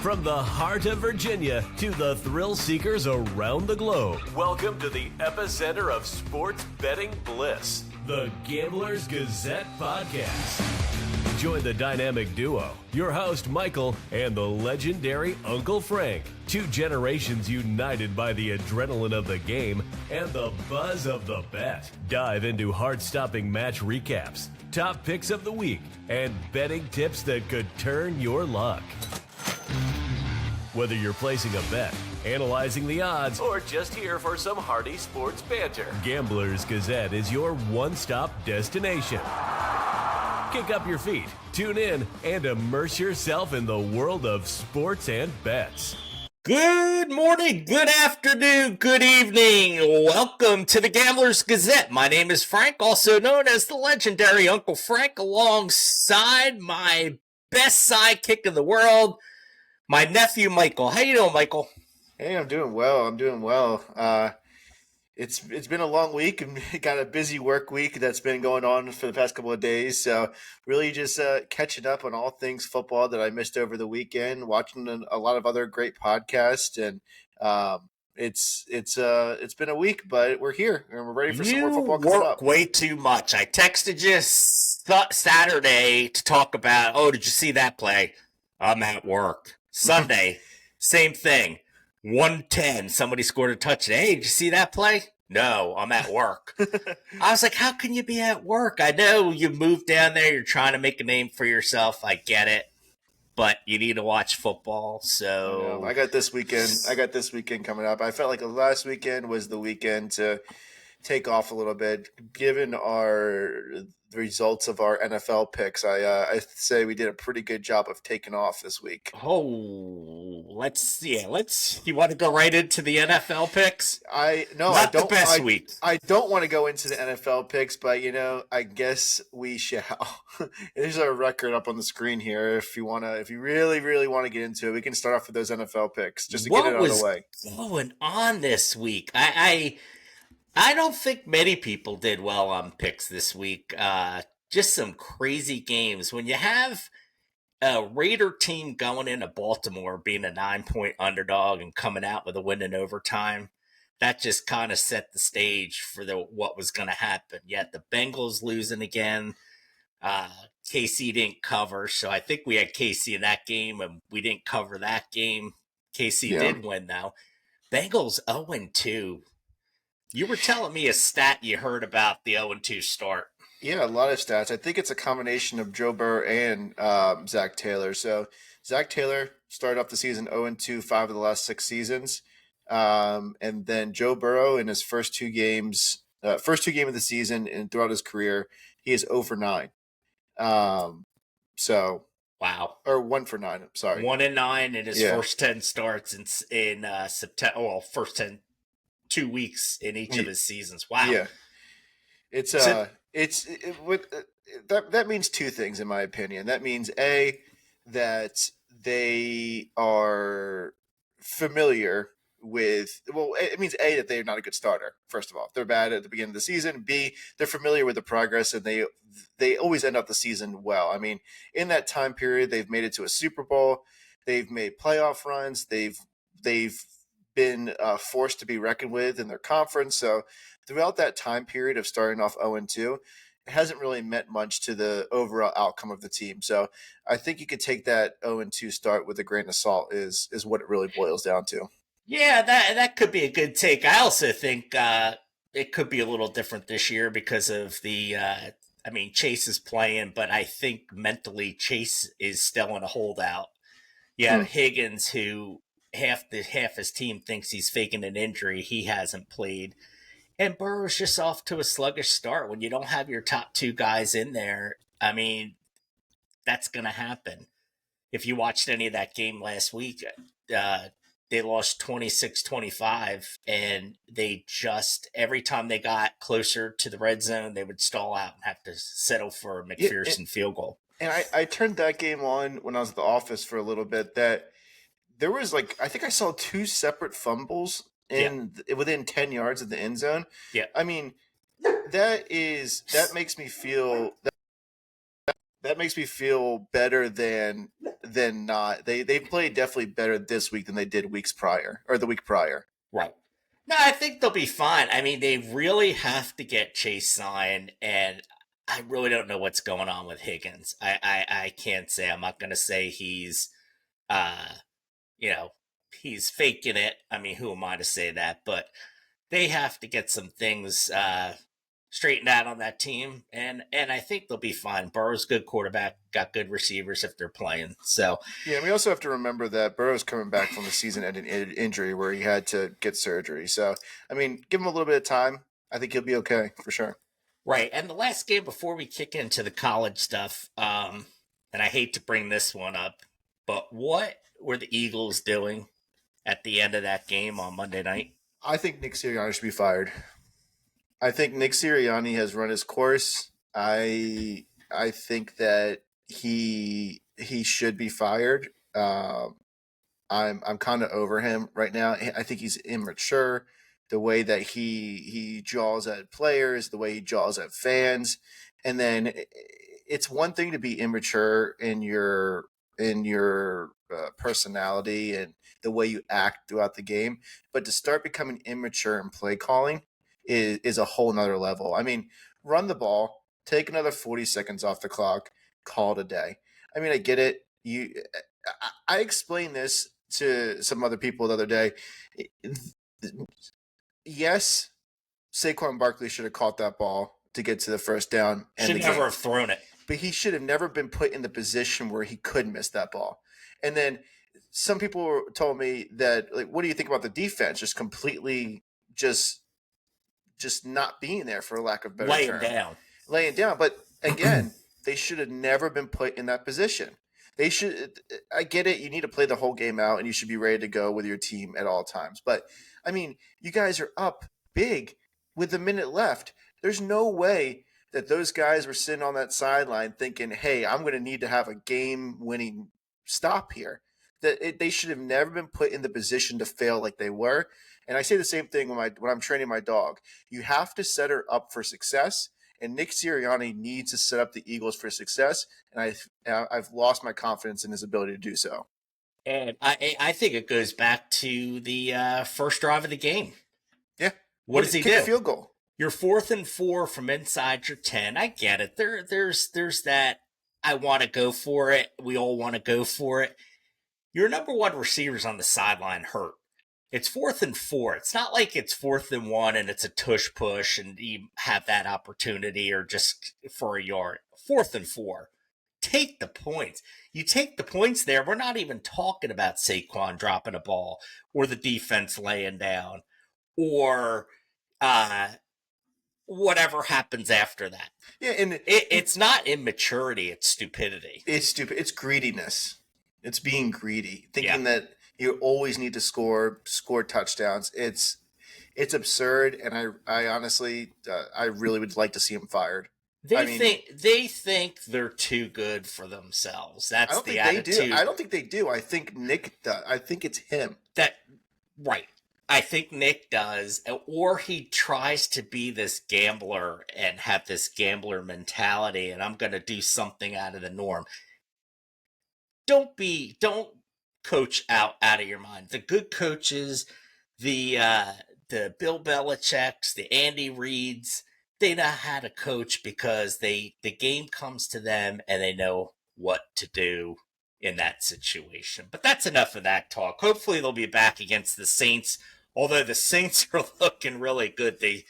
From the heart of Virginia to the thrill seekers around the globe, welcome to the epicenter of sports betting bliss, the Gamblers Gazette Podcast. Join the dynamic duo, your host Michael and the legendary Uncle Frank, two generations united by the adrenaline of the game and the buzz of the bet. Dive into heart-stopping match recaps, top picks of the week, and betting tips that could turn your luck. Whether you're placing a bet, analyzing the odds, or just here for some hearty sports banter, Gamblers Gazette is your one-stop destination. Kick up your feet, tune in, and immerse yourself in the world of sports and bets. Good morning, good afternoon, good evening. Welcome to the Gamblers Gazette. My name is Frank, also known as the legendary Uncle Frank, alongside my best sidekick in the world, my nephew, Michael. How you doing, Michael? Hey, I'm doing well. It's been a long week and got a busy work week that's been going on for the past couple of days. So really just catching up on all things football that I missed over the weekend, watching a lot of other great podcasts, and it's been a week, but we're here and we're ready for some more football coming up. You work way too much. I texted you Saturday to talk about, did you see that play? I'm at work. Sunday, same thing. 110, somebody scored a touchdown. Hey, did you see that play? No, I'm at work. I was like, how can you be at work? I know you moved down there. You're trying to make a name for yourself. I get it. But you need to watch football. So I got this weekend coming up. I felt like last weekend was the weekend to take off a little bit, given the results of our NFL picks. I say we did a pretty good job of taking off this week. Let's. You want to go right into the NFL picks? Not the best week. I don't want to go into the NFL picks, but I guess we shall. There's a record up on the screen here. If you really, really want to get into it, we can start off with those NFL picks just to get it out of the way. What was going on this week? I don't think many people did well on picks this week. Just some crazy games. When you have a Raider team going into Baltimore being a 9-point underdog and coming out with a win in overtime, that just kind of set the stage for what was going to happen. Yet the Bengals losing again. KC didn't cover, so I think we had KC in that game, and we didn't cover that game. KC did win, though. Bengals 0-2. You were telling me a stat you heard about the 0-2 start. Yeah, a lot of stats. I think it's a combination of Joe Burrow and Zach Taylor. So Zach Taylor started off the season 0-2, 5 of the last 6 seasons. And then Joe Burrow in his first two games of the season and throughout his career, he is 0-9. So wow. Or 1-9, I'm sorry. 1-9 in his first 10 starts in September. Well, first 2 weeks in each of his seasons. Wow. Yeah. That means two things in my opinion. That means that they are familiar with, it means that they're not a good starter. First of all, they're bad at the beginning of the season. B, they're familiar with the progress, and they always end up the season well. I mean, in that time period, they've made it to a Super Bowl. They've made playoff runs. They've been forced to be reckoned with in their conference. So throughout that time period of starting off 0-2, it hasn't really meant much to the overall outcome of the team. So I think you could take that 0-2 start with a grain of salt is what it really boils down to. Yeah, that could be a good take. I also think it could be a little different this year because of the Chase is playing, but I think mentally Chase is still in a holdout. You have Higgins, who half his team thinks he's faking an injury. He hasn't played. And Burrow's just off to a sluggish start. When you don't have your top 2 guys in there, that's going to happen. If you watched any of that game last week, they lost 26-25, and they just, every time they got closer to the red zone, they would stall out and have to settle for a McPherson field goal. And I turned that game on when I was at the office for a little bit, that there was I think I saw 2 separate fumbles within 10 yards of the end zone. Yeah. I mean, that makes me feel better than than not. They played definitely better this week than they did weeks prior or the week prior. Right. No, I think they'll be fine. I mean, they really have to get Chase signed, and I really don't know what's going on with Higgins. I can't say. I'm not going to say he's, uh, you know, he's faking it. I mean, who am I to say that? But they have to get some things straightened out on that team, and I think they'll be fine. Burrow's a good quarterback, got good receivers if they're playing. So Yeah, we also have to remember that Burrow's coming back from the season-ending injury where he had to get surgery. So, I mean, give him a little bit of time. I think he'll be okay for sure. right, and the last game before we kick into the college stuff, and I hate to bring this one up, but what were the Eagles doing at the end of that game on Monday night? I think Nick Sirianni should be fired. I think Nick Sirianni has run his course. I think that he should be fired. I'm kind of over him right now. I think he's immature. The way that he jaws at players, the way he jaws at fans, and then it's one thing to be immature in your personality and the way you act throughout the game, but to start becoming immature in play calling is a whole nother level. I mean, run the ball, take another 40 seconds off the clock, call it a day. I mean, I get it. I explained this to some other people the other day. Yes, Saquon Barkley should have caught that ball to get to the first down. Should never have thrown it. But he should have never been put in the position where he could miss that ball. And then some people told me that, like, what do you think about the defense? Just completely just not being there, for a lack of better term. Laying down. But again, they should have never been put in that position. They should. I get it. You need to play the whole game out, and you should be ready to go with your team at all times. But I mean, you guys are up big with a minute left. There's no way that those guys were sitting on that sideline thinking, "Hey, I'm going to need to have a game-winning stop here." They should have never been put in the position to fail like they were. And I say the same thing when I'm training my dog. You have to set her up for success. And Nick Sirianni needs to set up the Eagles for success, and I've lost my confidence in his ability to do so. And I think it goes back to the first drive of the game. Yeah. What does he kick do? A field goal. You're 4th and 4 from inside your 10. I get it. There's that. I want to go for it. We all want to go for it. Your number one receivers on the sideline hurt. It's 4th and 4. It's not like it's 4th and 1 and it's a tush push and you have that opportunity or just for a yard. 4th and 4. Take the points. You take the points there. We're not even talking about Saquon dropping a ball or the defense laying down or whatever happens after that. Yeah, and it's not immaturity. It's stupidity. It's stupid. It's greediness. It's being greedy, thinking that you always need to score touchdowns. It's absurd, and I honestly, I really would like to see him fired. They think they're too good for themselves. That's the attitude. I don't think they do. I think Nick does. I think it's him. Right. I think Nick does, or he tries to be this gambler and have this gambler mentality, and I'm going to do something out of the norm. Don't coach out of your mind. The good coaches, the Bill Belichick's, the Andy Reids, they know how to coach because the game comes to them and they know what to do in that situation. But that's enough of that talk. Hopefully they'll be back against the Saints, although the Saints are looking really good. They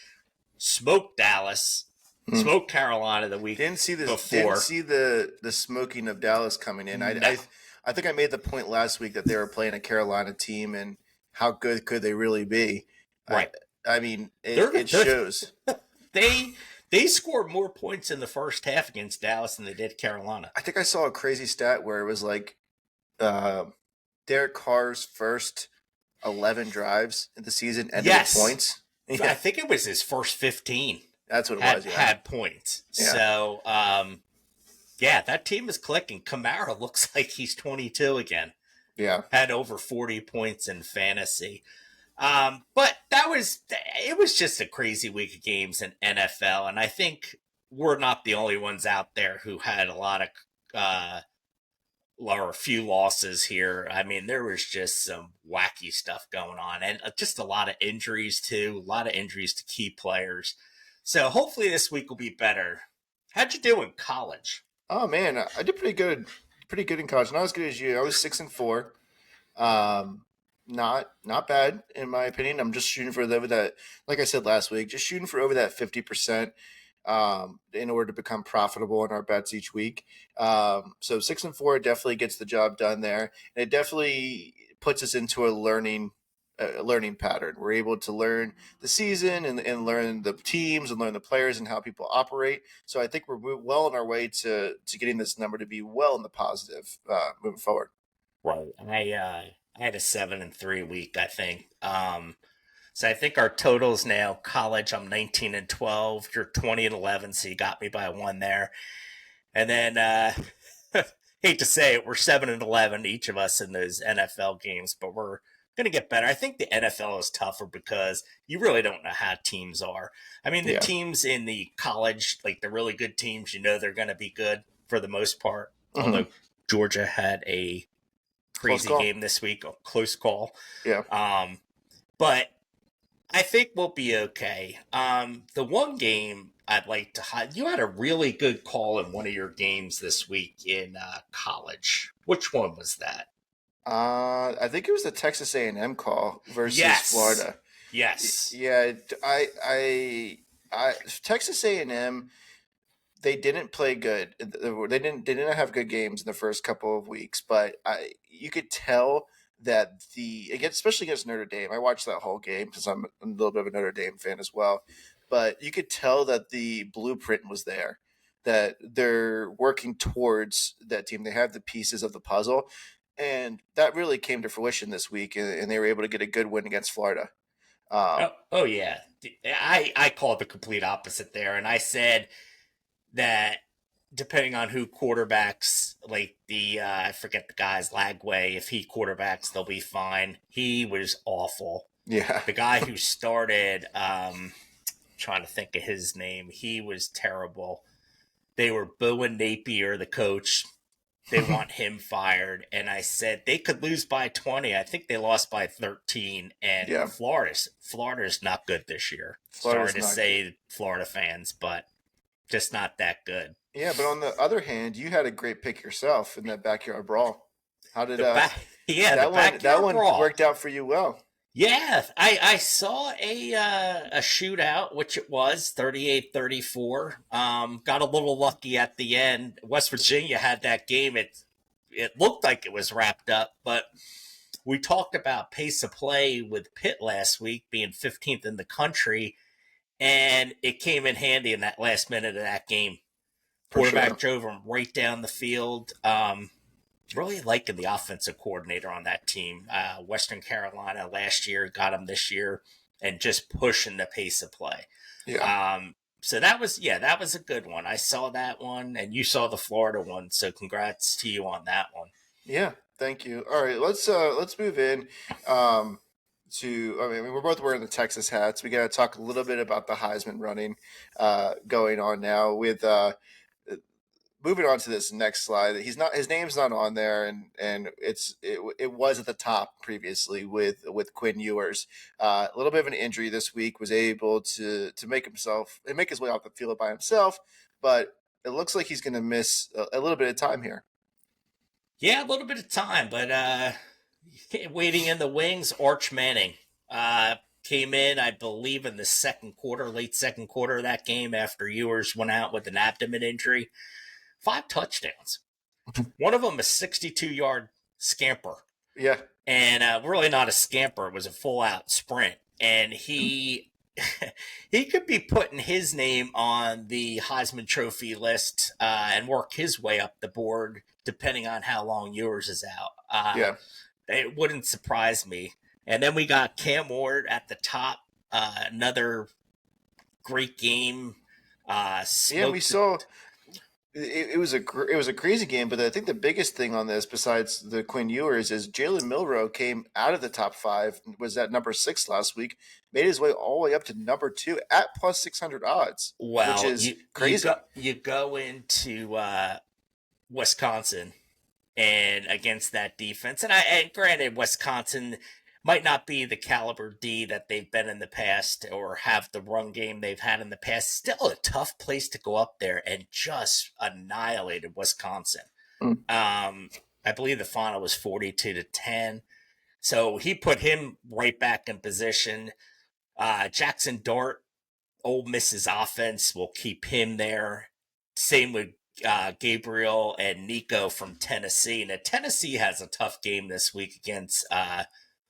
smoked Dallas. Smoked Carolina the week before. Didn't see the smoking of Dallas coming in. No. I think I made the point last week that they were playing a Carolina team and how good could they really be? Right. I mean, it shows. They scored more points in the first half against Dallas than they did Carolina. I think I saw a crazy stat where it was like Derek Carr's first 11 drives in the season ended with points. Yeah. I think it was his first 15. That's what it was. Yeah. Had points. Yeah. So, that team is clicking. Kamara looks like he's 22 again. Yeah. Had over 40 points in fantasy. But it was just a crazy week of games in NFL. And I think we're not the only ones out there who had a lot or a few losses here. I mean, there was just some wacky stuff going on, and just a lot of injuries too. A lot of injuries to key players. So hopefully this week will be better. How'd you do in college? Oh man, I did pretty good in college. Not as good as you. I was 6-4. Um, not bad in my opinion. I'm just shooting for over that. Like I said last week, just shooting for over that 50%. In order to become profitable in our bets each week. So 6-4 definitely gets the job done there, and it definitely puts us into a learning pattern. We're able to learn the season and learn the teams and learn the players and how people operate. So I think we're well on our way to getting this number to be well in the positive moving forward. Right. I had a 7-3 week, I think. So I think our totals now college. I'm 19-12. You're 20-11, so you got me by one there. And then hate to say it, we're 7-11 each of us in those NFL games, but we're going to get better. I think the NFL is tougher because you really don't know how teams are. I mean, the Yeah. teams in the college, like the really good teams, they're going to be good for the most part. Mm-hmm. Although Georgia had a Close crazy call. game this week, a close call. Yeah. But I think we'll be okay. The one game I'd like to highlight, you had a really good call in one of your games this week in college. Which one was that? I think it was the Texas A&M call versus Yes. Florida. Yes. Yeah, I Texas A&M, they didn't play good. They didn't have good games in the first couple of weeks, but you could tell that especially against Notre Dame. I watched that whole game because I'm a little bit of a Notre Dame fan as well. But you could tell that the blueprint was there, that they're working towards that team. They have the pieces of the puzzle, and that really came to fruition this week, and they were able to get a good win against Florida. Oh, oh yeah. I called the complete opposite there, and I said that depending on who quarterbacks, like I forget the guy's Lagway, if he quarterbacks, they'll be fine. He was awful. Yeah. The guy who started, trying to think of his name, he was terrible. They were booing Napier, the coach. They want him fired. And I said they could lose by 20. I think they lost by 13. And Yeah. Florida's not good this year. Florida's Sorry to not say, Florida fans, but just not that good. Yeah, but on the other hand, you had a great pick yourself in that backyard brawl. How did The back, yeah, the that backyard one brawl. worked out for you well? Yeah, I saw a shootout, which it was 38-34. Got a little lucky at the end. West Virginia had that game. It looked like it was wrapped up, but we talked about pace of play with Pitt last week being 15th in the country, and it came in handy in that last minute of that game. For Quarterback sure. drove him right down the field. Really liking the offensive coordinator on that team. Western Carolina last year got him this year, and just pushing the pace of play. Yeah. So that was a good one. I saw that one, and you saw the Florida one. So congrats to you on that one. Yeah. Thank you. All right, let's move in. I mean, we're both wearing the Texas hats. We got to talk a little bit about the Heisman running going on now with moving on to this next slide. His name's not on there, and it was at the top previously with Quinn Ewers. A little bit of an injury this week, was able to make his way off the field by himself, but it looks like he's going to miss a little bit of time here. Yeah, a little bit of time, but waiting in the wings. Arch Manning came in, I believe, in the late second quarter of that game after Ewers went out with an abdomen injury. 5 touchdowns. One of them a 62-yard scamper. Yeah. And really not a scamper. It was a full-out sprint. And he could be putting his name on the Heisman Trophy list and work his way up the board, depending on how long Ewers is out. Yeah. It wouldn't surprise me. And then we got Cam Ward at the top. Another great game. We saw it was a crazy game, but I think the biggest thing on this, besides the Quinn Ewers, is Jalen Milroe came out of the top 5, was at number 6 last week, made his way all the way up to number 2 at plus 600 odds, Well, which is crazy. You go into Wisconsin, and against that defense. And granted, Wisconsin might not be the caliber D that they've been in the past or have the run game they've had in the past. Still a tough place to go up there and just annihilated Wisconsin. Mm. I believe the final was 42-10. So he put him right back in position. Jackson Dart, Ole Miss's offense will keep him there. Same with Gabriel and Nico from Tennessee. Now, Tennessee has a tough game this week against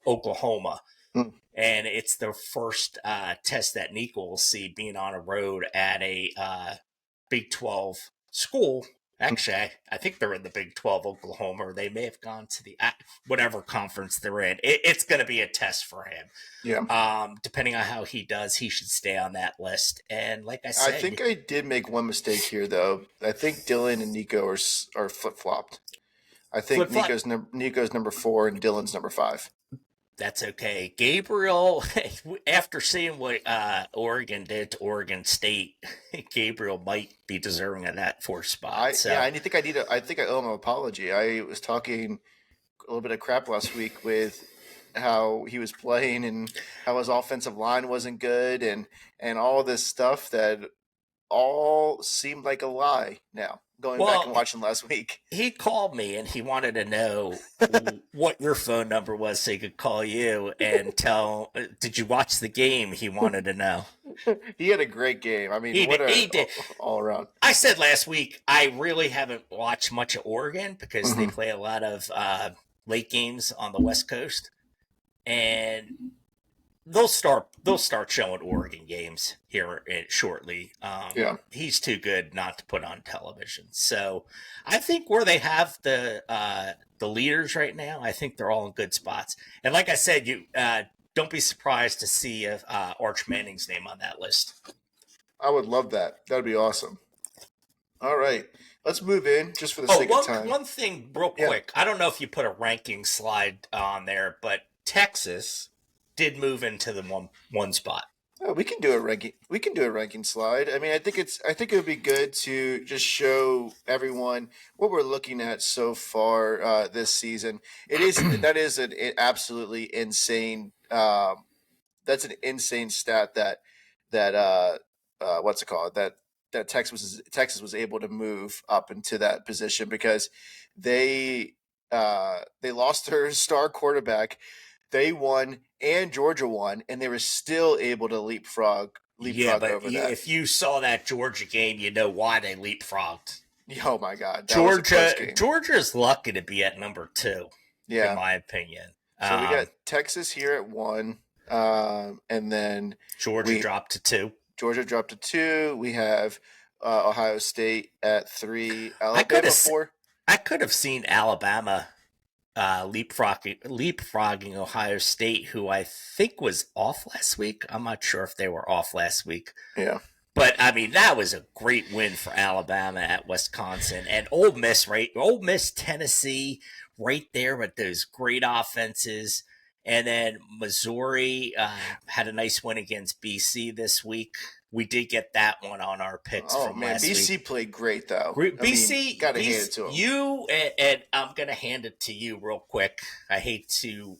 Oklahoma. Mm. And it's the first test that Nico will see being on a road at a Big 12 school. Actually, I think they're in the Big 12, Oklahoma, or they may have gone to the whatever conference they're in. It's going to be a test for him. Yeah. Depending on how he does, he should stay on that list. And like I said, I think I did make one mistake here, though. I think Dylan and Nico are flip flopped. I think Nico's number 4 and Dylan's number 5. That's okay. Gabriel, after seeing what Oregon did to Oregon State, Gabriel might be deserving of that 4th spot. Yeah, I think I owe him an apology. I was talking a little bit of crap last week with how he was playing and how his offensive line wasn't good and all this stuff that all seemed like a lie now. Going back and watching last week. He called me and he wanted to know what your phone number was so he could call you and tell, did you watch the game? He wanted to know. He had a great game. I mean, he did. All around. I said last week, I really haven't watched much of Oregon because they play a lot of late games on the West Coast. And they'll start showing Oregon games here shortly. He's too good not to put on television. So I think where they have the leaders right now, I think they're all in good spots. And like I said, you don't be surprised to see Arch Manning's name on that list. I would love that. That would be awesome. All right. Let's move in just for the sake of time. One thing real quick. I don't know if you put a ranking slide on there, but Texas did move into the one spot. Oh, we can do a ranking slide. I mean, I think it would be good to just show everyone what we're looking at so far this season. That is an absolutely insane. That's an insane stat that what's it called, that Texas was able to move up into that position because they lost their star quarterback. They won and Georgia won, and they were still able to leapfrog over that. If you saw that Georgia game, you know why they leapfrogged. Oh my God, Georgia's lucky to be at number 2. Yeah, in my opinion. So we got Texas here at 1, and then Georgia dropped to 2. Georgia dropped to 2. We have Ohio State at 3. Alabama 4. I could have seen Alabama leapfrogging Ohio State, who I think was off last week. I'm not sure if they were off last week. Yeah. But, I mean, that was a great win for Alabama at Wisconsin. And Ole Miss, right? Ole Miss, Tennessee, right there with those great offenses. And then Missouri had a nice win against BC this week. We did get that one on our picks from last week. BC played great, though. BC, got to hand it to them. You, and I'm going to hand it to you real quick. I hate to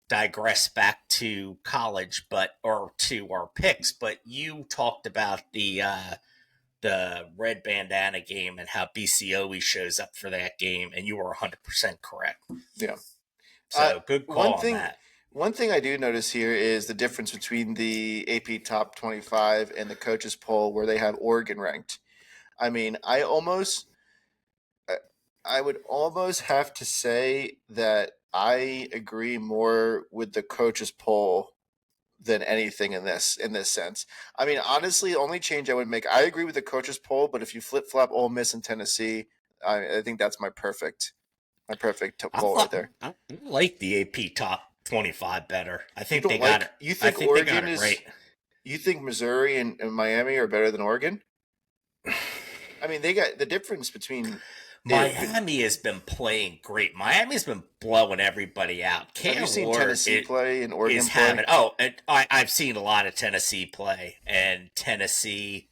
digress back to college, or to our picks, but you talked about the red bandana game and how BC always shows up for that game, and you were 100% correct. Yeah. So good call on that. One thing I do notice here is the difference between the AP Top 25 and the coaches poll where they have Oregon ranked. I mean, I would almost have to say that I agree more with the coaches poll than anything in this sense. I mean, honestly, the only change I would make, I agree with the coaches poll, but if you flip flop Ole Miss and Tennessee, I think that's my perfect poll right there. I like the AP Top 25 better. I think they got it. You think Oregon is great? You think Missouri and Miami are better than Oregon? I mean, they got the difference between. Miami has been playing great. Miami's been blowing everybody out. Have you seen Tennessee play and Oregon play? I've seen a lot of Tennessee play, and Tennessee.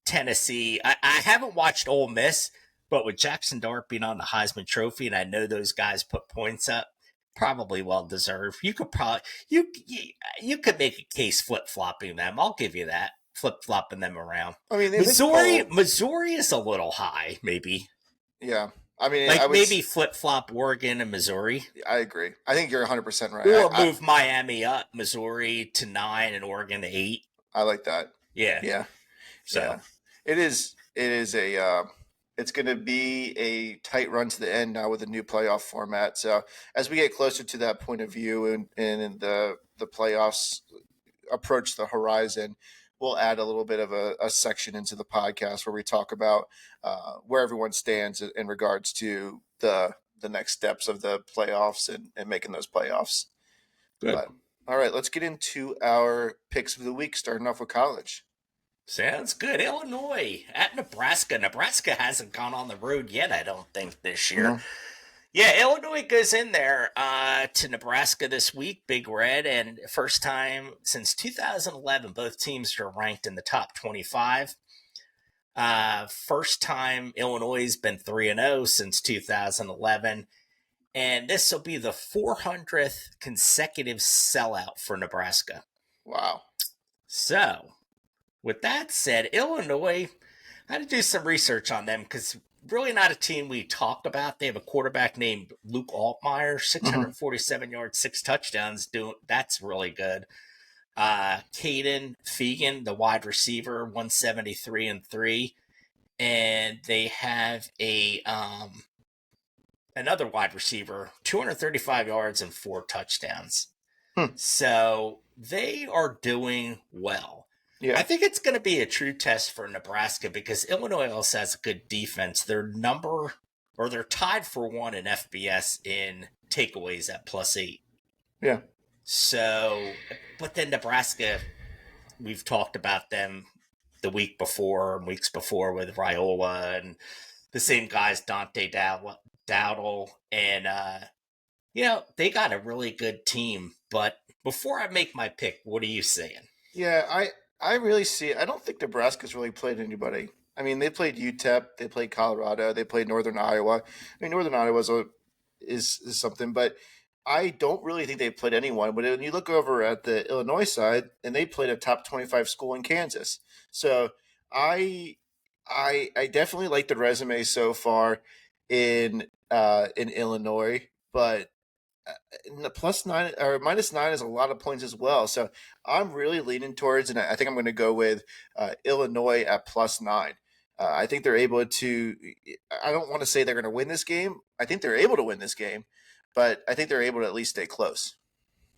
I haven't watched Ole Miss, But with Jackson Dart being on the Heisman Trophy, and I know those guys put points up, probably well deserved. You could probably you could make a case flip flopping them. I'll give you that, flip flopping them around. I mean, Missouri is a little high, maybe. Yeah, I mean, like maybe flip flop Oregon and Missouri. I agree. I think you're 100% right. Or move Miami up, Missouri to 9 and Oregon to 8. I like that. Yeah. So yeah. It is a it's going to be a tight run to the end now with the new playoff format. So as we get closer to that point of view and the playoffs approach the horizon, we'll add a little bit of a section into the podcast where we talk about where everyone stands in regards to the next steps of the playoffs and making those playoffs. Good. But, all right, let's get into our picks of the week, starting off with college. Sounds good. Illinois at Nebraska. Nebraska hasn't gone on the road yet, I don't think, this year. Mm-hmm. Yeah, Illinois goes in there to Nebraska this week, Big Red, and first time since 2011, both teams are ranked in the top 25. First time Illinois has been 3-0 since 2011, and this will be the 400th consecutive sellout for Nebraska. Wow. So, with that said, Illinois, I had to do some research on them because really not a team we talked about. They have a quarterback named Luke Altmaier, 647 yards, 6 touchdowns. That's really good. Caden Fegan, the wide receiver, 173 and 3. And they have another wide receiver, 235 yards and 4 touchdowns. So they are doing well. Yeah. I think it's going to be a true test for Nebraska because Illinois also has a good defense. They're tied for 1 in FBS in takeaways at +8. Yeah. So, but then Nebraska, we've talked about them the weeks before with Raiola and the same guys, Dante Dowdle, and they got a really good team. But before I make my pick, what are you saying? Yeah, I really see it. I don't think Nebraska's really played anybody. I mean, they played UTEP, they played Colorado, they played Northern Iowa. I mean, Northern Iowa is something, but I don't really think they played anyone. But when you look over at the Illinois side, and they played a top 25 school in Kansas. So I definitely like the resume so far in Illinois, but the +9 or -9 is a lot of points as well. So I'm really leaning towards, and I think I'm going to go with Illinois at +9. I think they're able to. I don't want to say they're going to win this game. I think they're able to win this game, but I think they're able to at least stay close.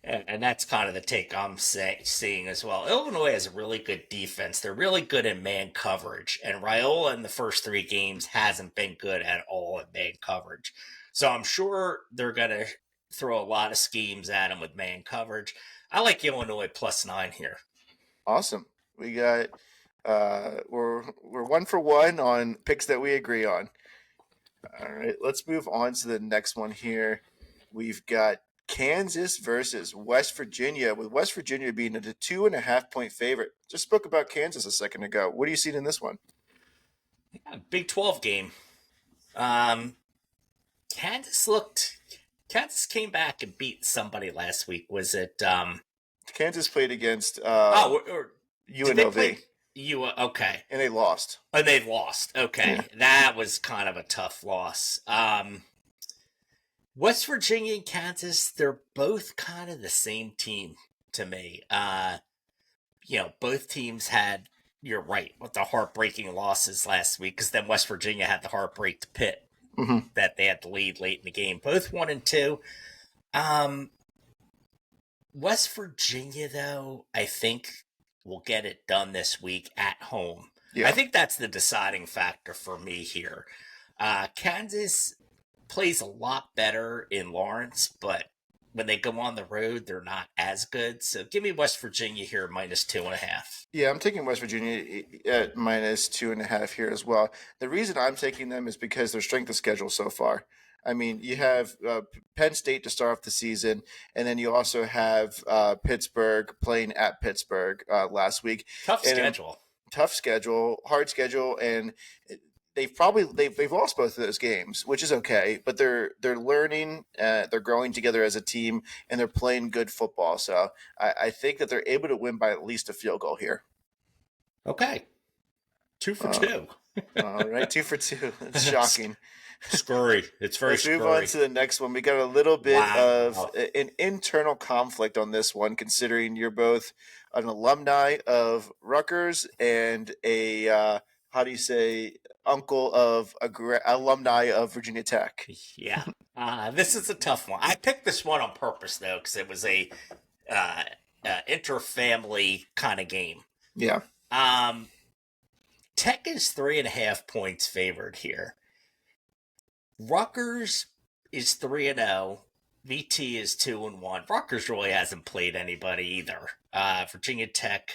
And that's kind of the take I'm seeing as well. Illinois has a really good defense. They're really good in man coverage. And Raiola in the first 3 games hasn't been good at all at man coverage. So I'm sure they're going to throw a lot of schemes at them with man coverage. I like Illinois +9 here. Awesome. We got we're 1 for 1 on picks that we agree on. All right, let's move on to the next one here. We've got Kansas versus West Virginia, with West Virginia being a 2.5-point favorite. Just spoke about Kansas a second ago. What are you seeing in this one? Yeah, Big 12 game. Kansas came back and beat somebody last week. Was it Kansas played against UNLV? Okay. And they lost. And they lost. Okay. Yeah. That was kind of a tough loss. West Virginia and Kansas, they're both kind of the same team to me. Both teams had, you're right, with the heartbreaking losses last week, because then West Virginia had the heartbreak to Pitt. That they had the lead late in the game. Both 1 and 2. West Virginia, though, I think will get it done this week at home. Yeah. I think that's the deciding factor for me here. Kansas plays a lot better in Lawrence, but when they go on the road, they're not as good. So give me West Virginia here -2.5. Yeah, I'm taking West Virginia at -2.5 here as well. The reason I'm taking them is because their strength of schedule so far. I mean, you have Penn State to start off the season, and then you also have Pittsburgh playing at Pittsburgh last week. Tough schedule, hard schedule, and they've lost both of those games, which is okay. But they're learning, they're growing together as a team, and they're playing good football. So I think that they're able to win by at least a field goal here. Okay, 2 for 2. All right, 2 for 2. It's shocking. Scurry. It's very Let's move scurry. on to the next one. We got a little bit Wow. of an internal conflict on this one, considering you're both an alumni of Rutgers and a how do you say uncle of alumni of Virginia Tech. Yeah. This is a tough one. I picked this one on purpose, though, because it was a inter-family kind of game. Yeah. Tech is 3.5 points favored here. Rutgers is 3-0. VT is 2-1. Rutgers really hasn't played anybody either. Virginia Tech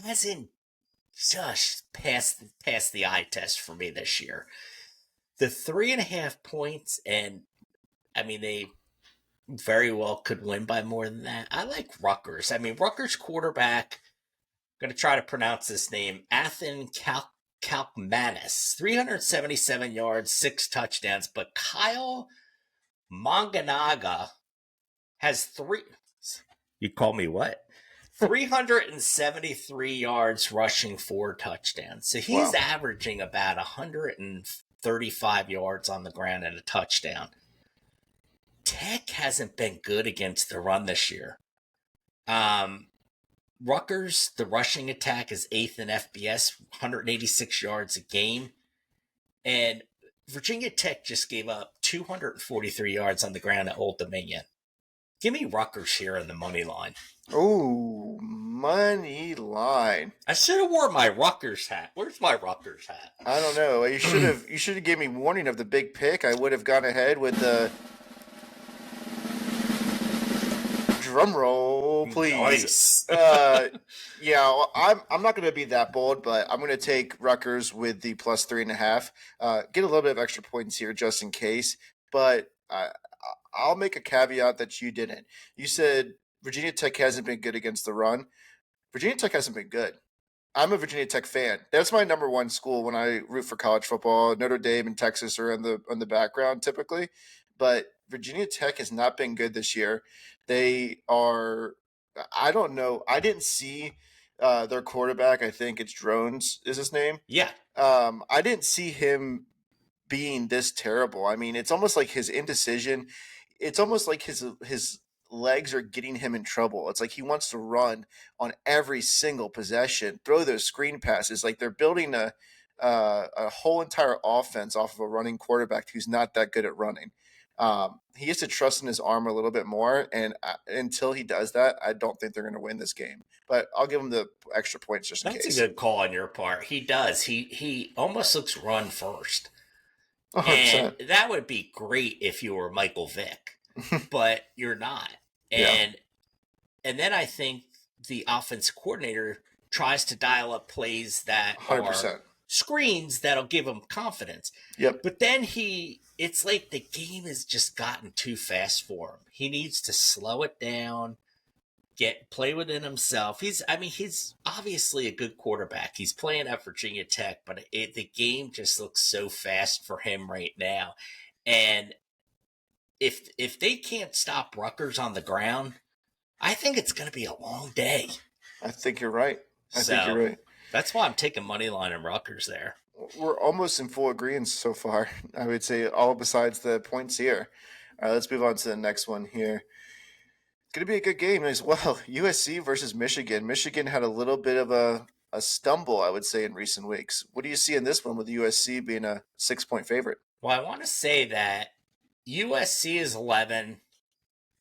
hasn't just passed the eye test for me this year. The 3.5 points, and I mean, they very well could win by more than that. I like Rutgers. I mean, Rutgers quarterback, I'm going to try to pronounce this name, Athan Kalkmanis, 377 yards, 6 touchdowns, but Kyle Manganaga has you call me what? 373 yards rushing, 4 touchdowns. So he's averaging about 135 yards on the ground and a touchdown. Tech hasn't been good against the run this year. Rutgers, the rushing attack is 8th in FBS, 186 yards a game. And Virginia Tech just gave up 243 yards on the ground at Old Dominion. Give me Rutgers here in the money line. Oh, money line. I should have worn my Rutgers hat. Where's my Rutgers hat? I don't know. You should have given me warning of the big pick. I would have gone ahead with the drum roll, please. Nice. Yeah, I'm not going to be that bold, but I'm going to take Rutgers with the plus 3.5. Get a little bit of extra points here just in case, but I'll make a caveat that you didn't. You said Virginia Tech hasn't been good against the run. Virginia Tech hasn't been good. I'm a Virginia Tech fan. That's my number one school when I root for college football. Notre Dame and Texas are on the background typically, but Virginia Tech has not been good this year. They are. I don't know. I didn't see their quarterback. I think it's Drones is his name. Yeah. I didn't see him being this terrible. I mean, it's almost like his indecision. It's almost like his legs are getting him in trouble. It's like he wants to run on every single possession, throw those screen passes. Like they're building a whole entire offense off of a running quarterback who's not that good at running. He has to trust in his arm a little bit more, and until he does that, I don't think they're going to win this game. But I'll give him the extra points just in case. That's a good call on your part. He does. He almost looks run first. 100%. And that would be great if you were Michael Vick, but you're not. And then I think the offense coordinator tries to dial up plays that 100%. are screens that'll give him confidence. Yep. But then it's like the game has just gotten too fast for him. He needs to slow it down, play within himself. He's obviously a good quarterback. He's playing at Virginia Tech, but the game just looks so fast for him right now. And if they can't stop Rutgers on the ground, I think it's going to be a long day. I think you're right. I think you're right. That's why I'm taking money line and Rutgers there. We're almost in full agreement so far. I would say all besides the points here. All right, let's move on to the next one here. It's going to be a good game as well. USC versus Michigan. Michigan had a little bit of a stumble, I would say, in recent weeks. What do you see in this one with USC being a 6-point favorite? Well, I want to say that USC is 11.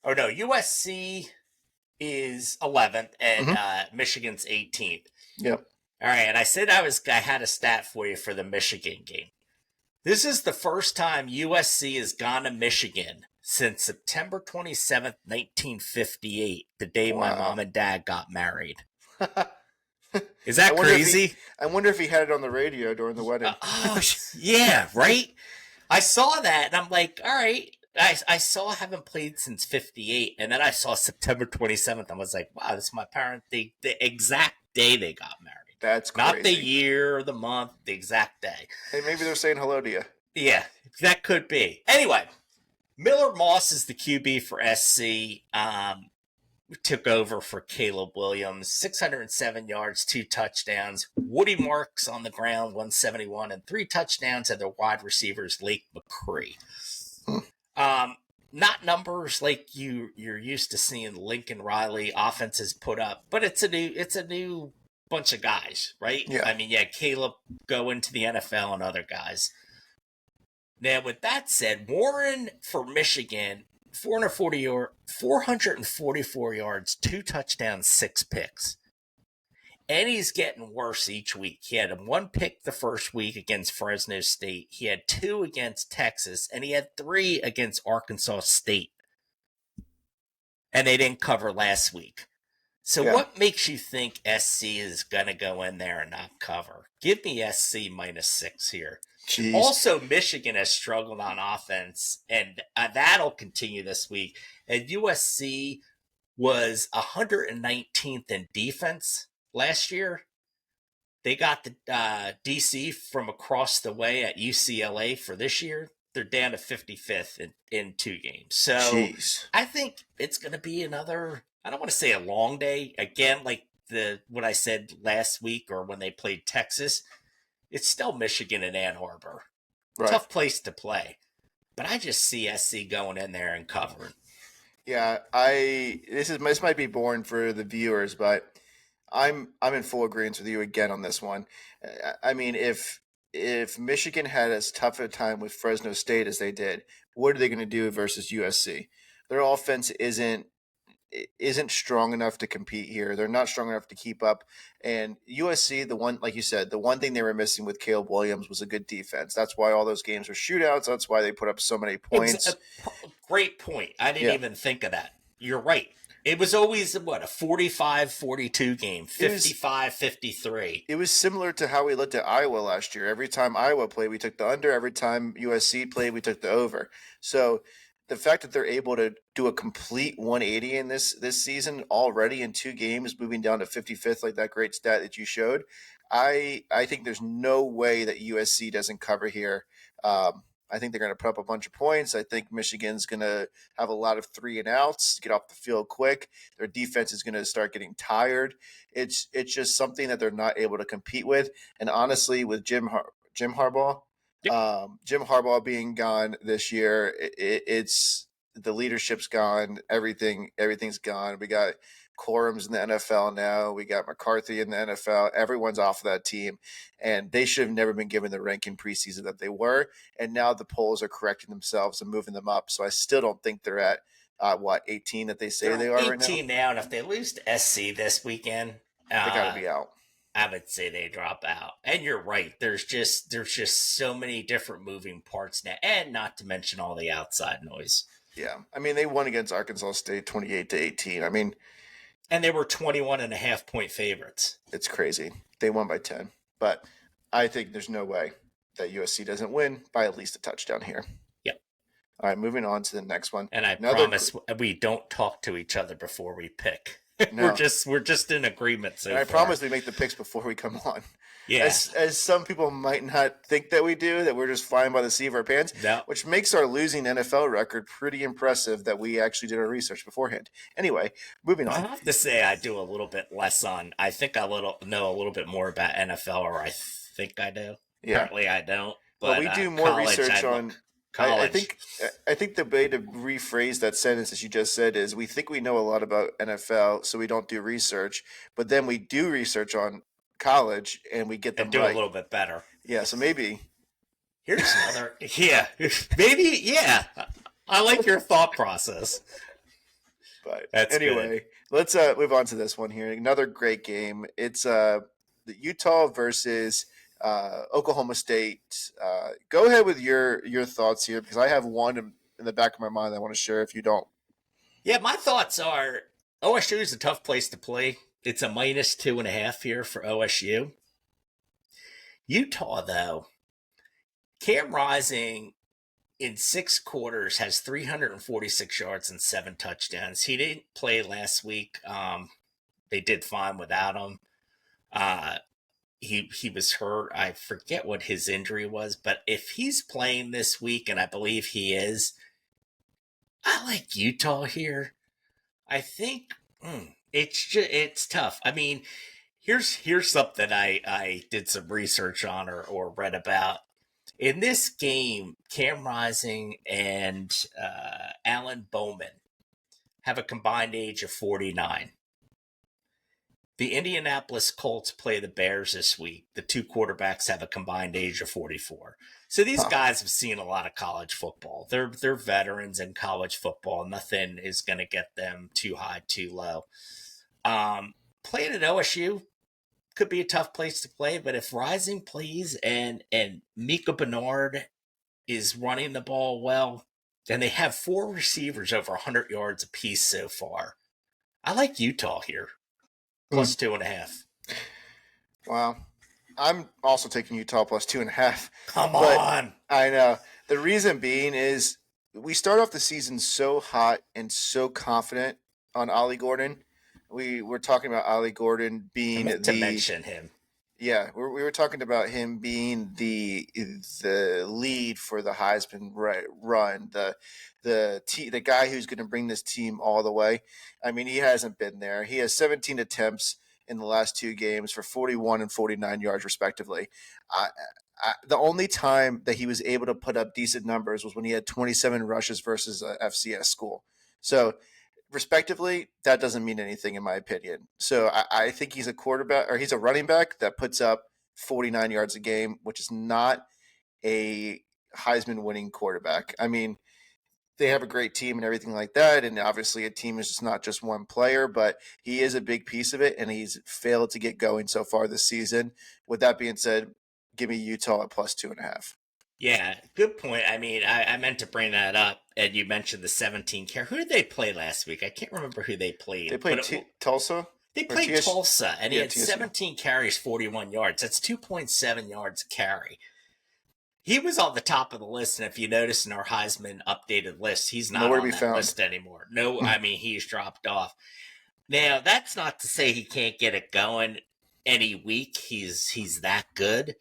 Oh, no, USC is 11th and Michigan's 18th. Yep. All right, and I said I had a stat for you for the Michigan game. This is the first time USC has gone to Michigan since September 27th, 1958, the day my mom and dad got married. Is that crazy? I wonder if he had it on the radio during the wedding. Yeah, right? I saw that, and I'm like, all right. I saw I haven't played since 58, and then I saw September 27th. I was like, wow, this is my parents. The exact day they got married. That's Not the crazy. year, the month, the exact day. Hey, maybe they're saying hello to you. Yeah, that could be. Anyway, Miller Moss is the QB for SC. Took over for Caleb Williams. 607 yards, 2 touchdowns. Woody Marks on the ground, 171, and 3 touchdowns. And their wide receivers, Lake McCree. Not numbers like you're used to seeing Lincoln Riley offenses put up, but it's a new bunch of guys, right? Yeah. I mean, yeah, Caleb go into the NFL and other guys. Now, with that said, Warren for Michigan, 444 yards, 2 touchdowns, 6 picks. And he's getting worse each week. He had 1 pick the first week against Fresno State. He had 2 against Texas, and he had 3 against Arkansas State. And they didn't cover last week. So what makes you think SC is going to go in there and not cover? Give me SC -6 here. Jeez. Also, Michigan has struggled on offense, and that'll continue this week. And USC was 119th in defense last year. They got the DC from across the way at UCLA for this year. They're down to 55th in 2 games. So Jeez. I think it's going to be another, I don't want to say a long day. Again, like what I said last week or when they played Texas, it's still Michigan and Ann Arbor. Right. Tough place to play. But I just see SC going in there and covering. Yeah, this might be boring for the viewers, but I'm in full agreement with you again on this one. I mean, if Michigan had as tough a time with Fresno State as they did, what are they going to do versus USC? Their offense isn't strong enough to compete here. They're not strong enough to keep up. And USC, the one, like you said, the one thing they were missing with Caleb Williams was a good defense. That's why all those games were shootouts. That's why they put up so many points. Great point. I didn't even think of that. You're right. It was always, a 45-42 game, 55-53. It was similar to how we looked at Iowa last year. Every time Iowa played, we took the under. Every time USC played, we took the over. So the fact that they're able to do a complete 180 in this season already in 2 games, moving down to 55th, like that great stat that you showed, I think there's no way that USC doesn't cover here. I think they're going to put up a bunch of points. I think Michigan's going to have a lot of 3 and outs, get off the field quick. Their defense is going to start getting tired. It's just something that they're not able to compete with. And honestly, with Jim Harbaugh, Jim Harbaugh being gone this year, it's the leadership's gone. Everything's gone. We got Corum's in the NFL now. We got McCarthy in the NFL. Everyone's off of that team, and they should have never been given the rank in preseason that they were. And now the polls are correcting themselves and moving them up. So I still don't think they're at 18 that they say they are right now. 18 now, and if they lose to SC this weekend, they got to be out. I would say they drop out. And you're right. There's just so many different moving parts now, and not to mention all the outside noise. Yeah, I mean they won against Arkansas State 28-18. I mean. And they were 21.5-point favorites. It's crazy. They won by 10. But I think there's no way that USC doesn't win by at least a touchdown here. Yep. All right, moving on to the next one. And I promise we don't talk to each other before we pick. No. We're just in agreement so far. I promise we make the picks before we come on. Yeah. As some people might not think that we do, that we're just flying by the seat of our pants, which makes our losing NFL record pretty impressive that we actually did our research beforehand. Anyway, moving on. I have to say I do a little bit less on, I think I know a little bit more about NFL, or I think I do. Yeah. Apparently I don't. But we do more research on college. I think the way to rephrase that sentence that you just said is we think we know a lot about NFL, so we don't do research, but then we do research on college and we get them and do right. A little bit better. Yeah, so maybe here's another. Yeah, maybe. Yeah, I like your thought process. But anyway, let's move on to this one here. Another great game. It's the Utah versus Oklahoma State. Go ahead with your thoughts here, because I have one in the back of my mind I want to share if you don't. Yeah, my thoughts are OSU is a tough place to play. It's a -2.5 here for OSU. Utah, though, Cam Rising in 6 quarters has 346 yards and 7 touchdowns. He didn't play last week. They did fine without him. he was hurt. I forget what his injury was, but if he's playing this week, and I believe he is, I like Utah here. I think it's tough. I mean, here's something I did some research on or read about. In this game, Cam Rising and Alan Bowman have a combined age of 49. The Indianapolis Colts play the Bears this week. The two quarterbacks have a combined age of 44. So these guys have seen a lot of college football. They're veterans in college football. Nothing is going to get them too high, too low. Playing at OSU could be a tough place to play, but if Rising plays and Mika Bernard is running the ball well, and they have 4 receivers over 100 yards apiece so far, I like Utah here. Plus 2.5. Wow. I'm also taking Utah plus 2.5. Come on. I know. The reason being is we start off the season so hot and so confident on Ollie Gordon. We were talking about Ollie Gordon being to mention him. Yeah, we were talking about him being the lead for the Heisman run, the guy who's going to bring this team all the way. I mean, he hasn't been there. He has 17 attempts in the last 2 games for 41 and 49 yards respectively. The only time that he was able to put up decent numbers was when he had 27 rushes versus a FCS school. So respectively, that doesn't mean anything in my opinion. So I think he's a quarterback, or he's a running back that puts up 49 yards a game, which is not a Heisman winning quarterback. I mean, they have a great team and everything like that, and obviously a team is just not just one player, but he is a big piece of it, and he's failed to get going so far this season. With that being said, give me Utah at plus 2.5. Yeah, good point. I mean, I meant to bring that up, and you mentioned the 17 carry. Who did they play last week? I can't remember who they played. They played Tulsa? They played Tulsa, and he had 17 carries, 41 yards. That's 2.7 yards a carry. He was on the top of the list, and if you notice in our Heisman updated list, he's not on that list anymore. No, I mean, he's dropped off. Now, that's not to say he can't get it going any week. He's that good.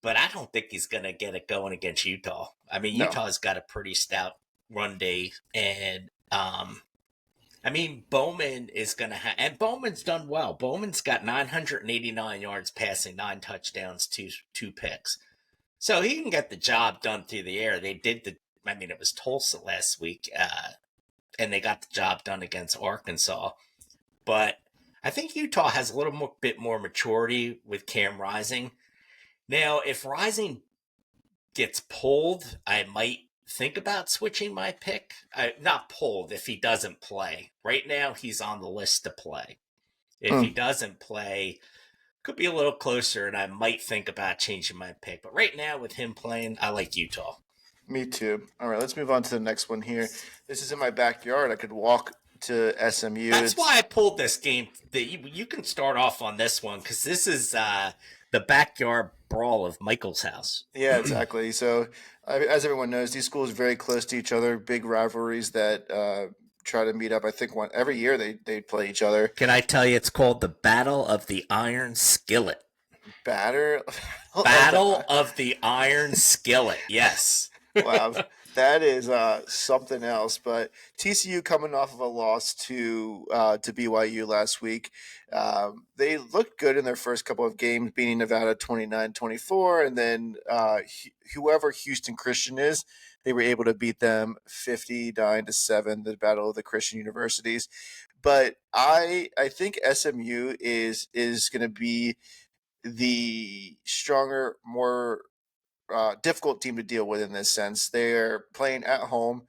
But I don't think he's going to get it going against Utah. I mean, Utah's got a pretty stout run day. And, I mean, Bowman is going to have – and Bowman's done well. Bowman's got 989 yards passing, 9 touchdowns, two picks. So he can get the job done through the air. They did it was Tulsa last week, and they got the job done against Arkansas. But I think Utah has a little bit more maturity with Cam Rising. Now, if Rising gets pulled, I might think about switching my pick. Not pulled if he doesn't play. Right now, he's on the list to play. If he doesn't play, could be a little closer, and I might think about changing my pick. But right now, with him playing, I like Utah. Me too. All right, let's move on to the next one here. This is in my backyard. I could walk to SMU. That's why I pulled this game. You can start off on this one because this is the backyard brawl of Michael's house. Yeah, exactly. So, as everyone knows, these schools are very close to each other. Big rivalries that try to meet up. I think every year they play each other. Can I tell you? It's called the Battle of the Iron Skillet. Battle of the Iron Skillet. Yes. Wow, that is something else. But TCU coming off of a loss to BYU last week. They looked good in their first couple of games, beating Nevada 29-24, and then whoever Houston Christian is, they were able to beat them 59-7, the Battle of the Christian Universities. But I think SMU is going to be the stronger, more difficult team to deal with in this sense. They're playing at home.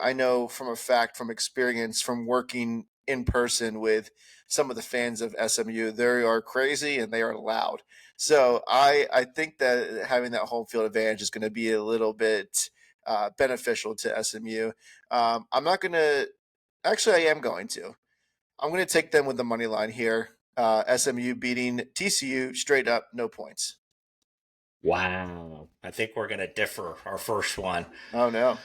I know from a fact, from experience, from working in person with some of the fans of SMU, they are crazy and they are loud. So I think that having that home field advantage is going to be a little bit beneficial to SMU. I'm not going to – actually, I am going to. I'm going to take them with the money line here. SMU beating TCU straight up, no points. Wow. I think we're going to differ our first one. Oh, no.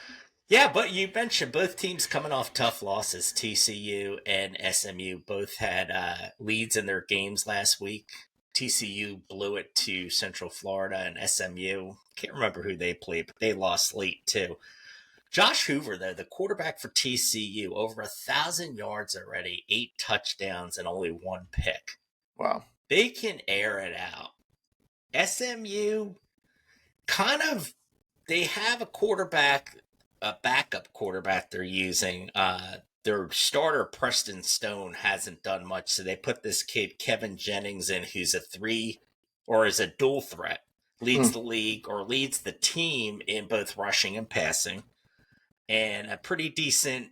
Yeah, but you mentioned both teams coming off tough losses. TCU and SMU both had leads in their games last week. TCU blew it to Central Florida and SMU. Can't remember who they played, but they lost late too. Josh Hoover, though, the quarterback for TCU, over 1,000 yards already, 8 touchdowns, and only 1 pick. Wow. They can air it out. SMU, they have a backup quarterback they're using. Their starter, Preston Stone, hasn't done much, so they put this kid, Kevin Jennings, in, who's is a dual threat, leads the league or leads the team in both rushing and passing, and a pretty decent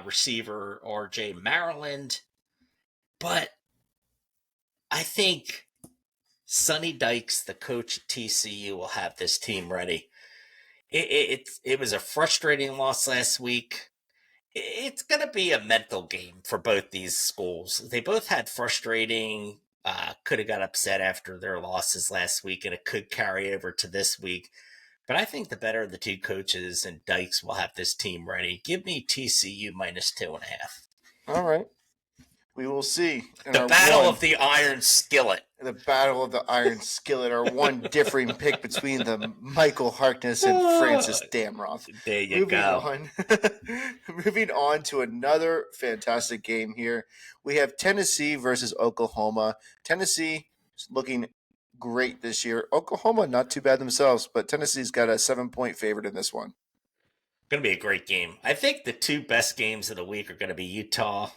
receiver, R.J. Maryland. But I think Sonny Dykes, the coach at TCU, will have this team ready. It was a frustrating loss last week. It's going to be a mental game for both these schools. They both had frustrating, could have got upset after their losses last week, and it could carry over to this week. But I think the better of the two coaches and Dykes will have this team ready. Give me TCU -2.5. All right. We will see. The battle of the Iron Skillet. The battle of the Iron Skillet, our one differing pick between the Michael Harkness and Francis Damroth. There you go. Moving on to another fantastic game here. We have Tennessee versus Oklahoma. Tennessee is looking great this year. Oklahoma, not too bad themselves, but Tennessee's got a 7-point favorite in this one. Going to be a great game. I think the two best games of the week are going to be Utah,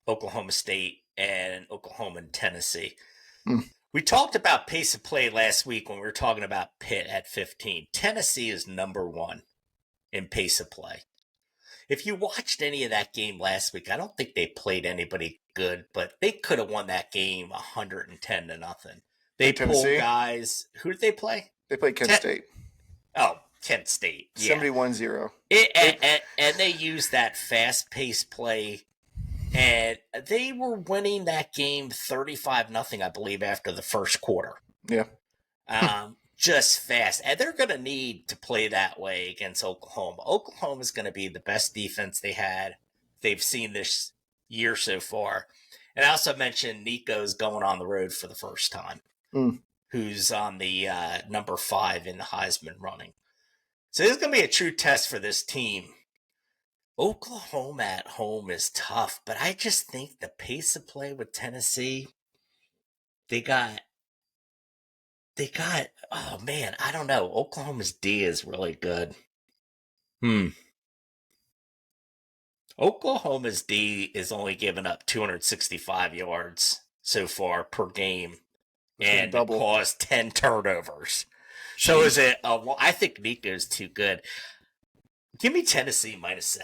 Oklahoma State, and Oklahoma and Tennessee. We talked about pace of play last week when we were talking about Pitt at 15. Tennessee is number 1 in pace of play. If you watched any of that game last week, I don't think they played anybody good, but they could have won that game 110-0. They pulled guys. Who did they play? They played Kent State. Oh, Kent State. Yeah. 71-0. And they used that fast-paced play. And they were winning that game 35-0, I believe, after the first quarter. Yeah. Just fast. And they're going to need to play that way against Oklahoma. Oklahoma's going to be the best defense they've seen this year so far. And I also mentioned Nico's going on the road for the first time, who's on the number 5 in the Heisman running. So this is going to be a true test for this team. Oklahoma at home is tough, but I just think the pace of play with Tennessee, they got, oh man, I don't know. Oklahoma's D is really good. Oklahoma's D is only given up 265 yards so far per game and caused 10 turnovers. So is it, I think Nico's too good. Give me Tennessee -7.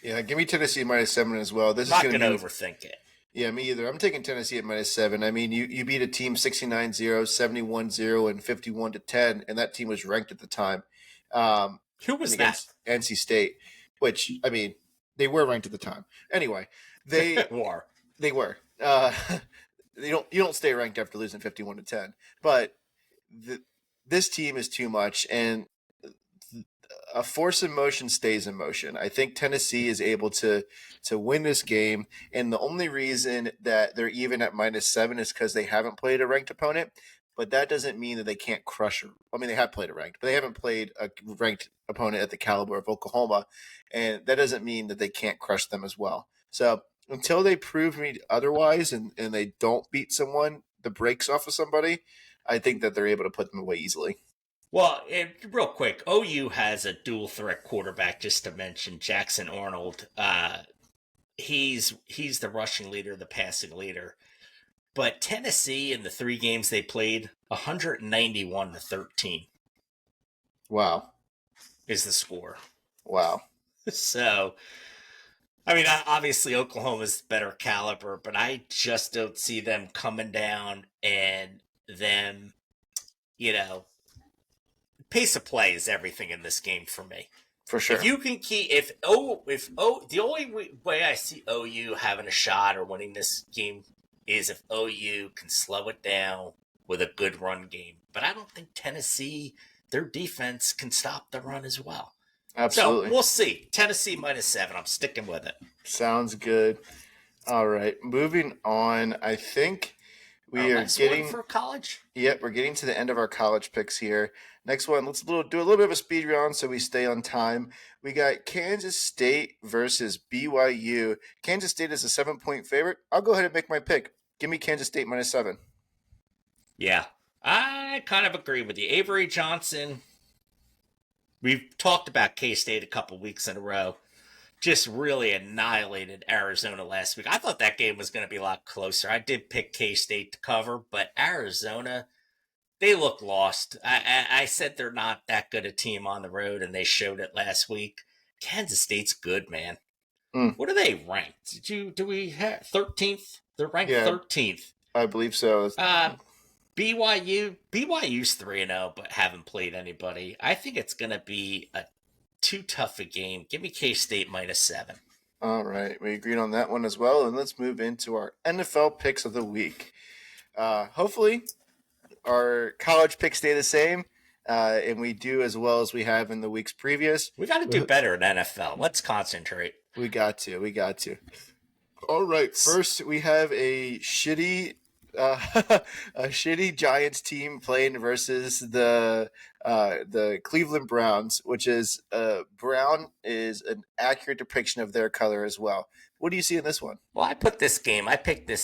Yeah, give me Tennessee -7 as well. This not is going to overthink it. Yeah, me either. I'm taking Tennessee at -7. I mean, you beat a team 69-0, 71-0, and 51-10, and that team was ranked at the time. Who was that? NC State, which, I mean, they were ranked at the time. Anyway, they were. They were. You don't stay ranked after losing 51-10, but this team is too much, and a force in motion stays in motion. I think Tennessee is able to win this game, and the only reason that they're even at -7 is because they haven't played a ranked opponent, but that doesn't mean that they can't crush them. I mean, they have played a ranked, but they haven't played a ranked opponent at the caliber of Oklahoma, and that doesn't mean that they can't crush them as well. So until they prove me otherwise and they don't beat someone, the brakes off of somebody, I think that they're able to put them away easily. Well, real quick, OU has a dual threat quarterback, just to mention, Jackson Arnold. He's the rushing leader, the passing leader. But Tennessee, in the 3 games they played, 191-13. Wow. Is the score. Wow. So, I mean, obviously Oklahoma's better caliber, but I just don't see them coming down and them, pace of play is everything in this game for me. For sure. If you can keep, the only way I see OU having a shot or winning this game is if OU can slow it down with a good run game. But I don't think Tennessee, their defense, can stop the run as well. Absolutely. So we'll see. Tennessee -7. I'm sticking with it. Sounds good. All right. Moving on. I think We are last one getting for college. Yep, we're getting to the end of our college picks here. Next one, let's do a little bit of a speed round so we stay on time. We got Kansas State versus BYU. Kansas State is a 7-point favorite. I'll go ahead and make my pick. Give me Kansas State -7. Yeah, I kind of agree with you. Avery Johnson. We've talked about K-State a couple weeks in a row. Just really annihilated Arizona last week. I thought that game was going to be a lot closer. I did pick K-State to cover, but Arizona, they look lost. I said they're not that good a team on the road, and they showed it last week. Kansas State's good, man. Mm. What are they ranked? Do we have 13th? They're ranked 13th. I believe so. BYU's 3-0, but haven't played anybody. I think it's going to be too tough a game. Give me K-State -7. All right, we agreed on that one as well, and let's move into our NFL picks of the week. Hopefully, our college picks stay the same, and we do as well as we have in the weeks previous. We got to do better in NFL. Let's concentrate. We got to. All right, first we have a shitty Giants team playing versus the Cleveland Browns, which is brown is an accurate depiction of their color as well. What do you see in this one? Well, I picked this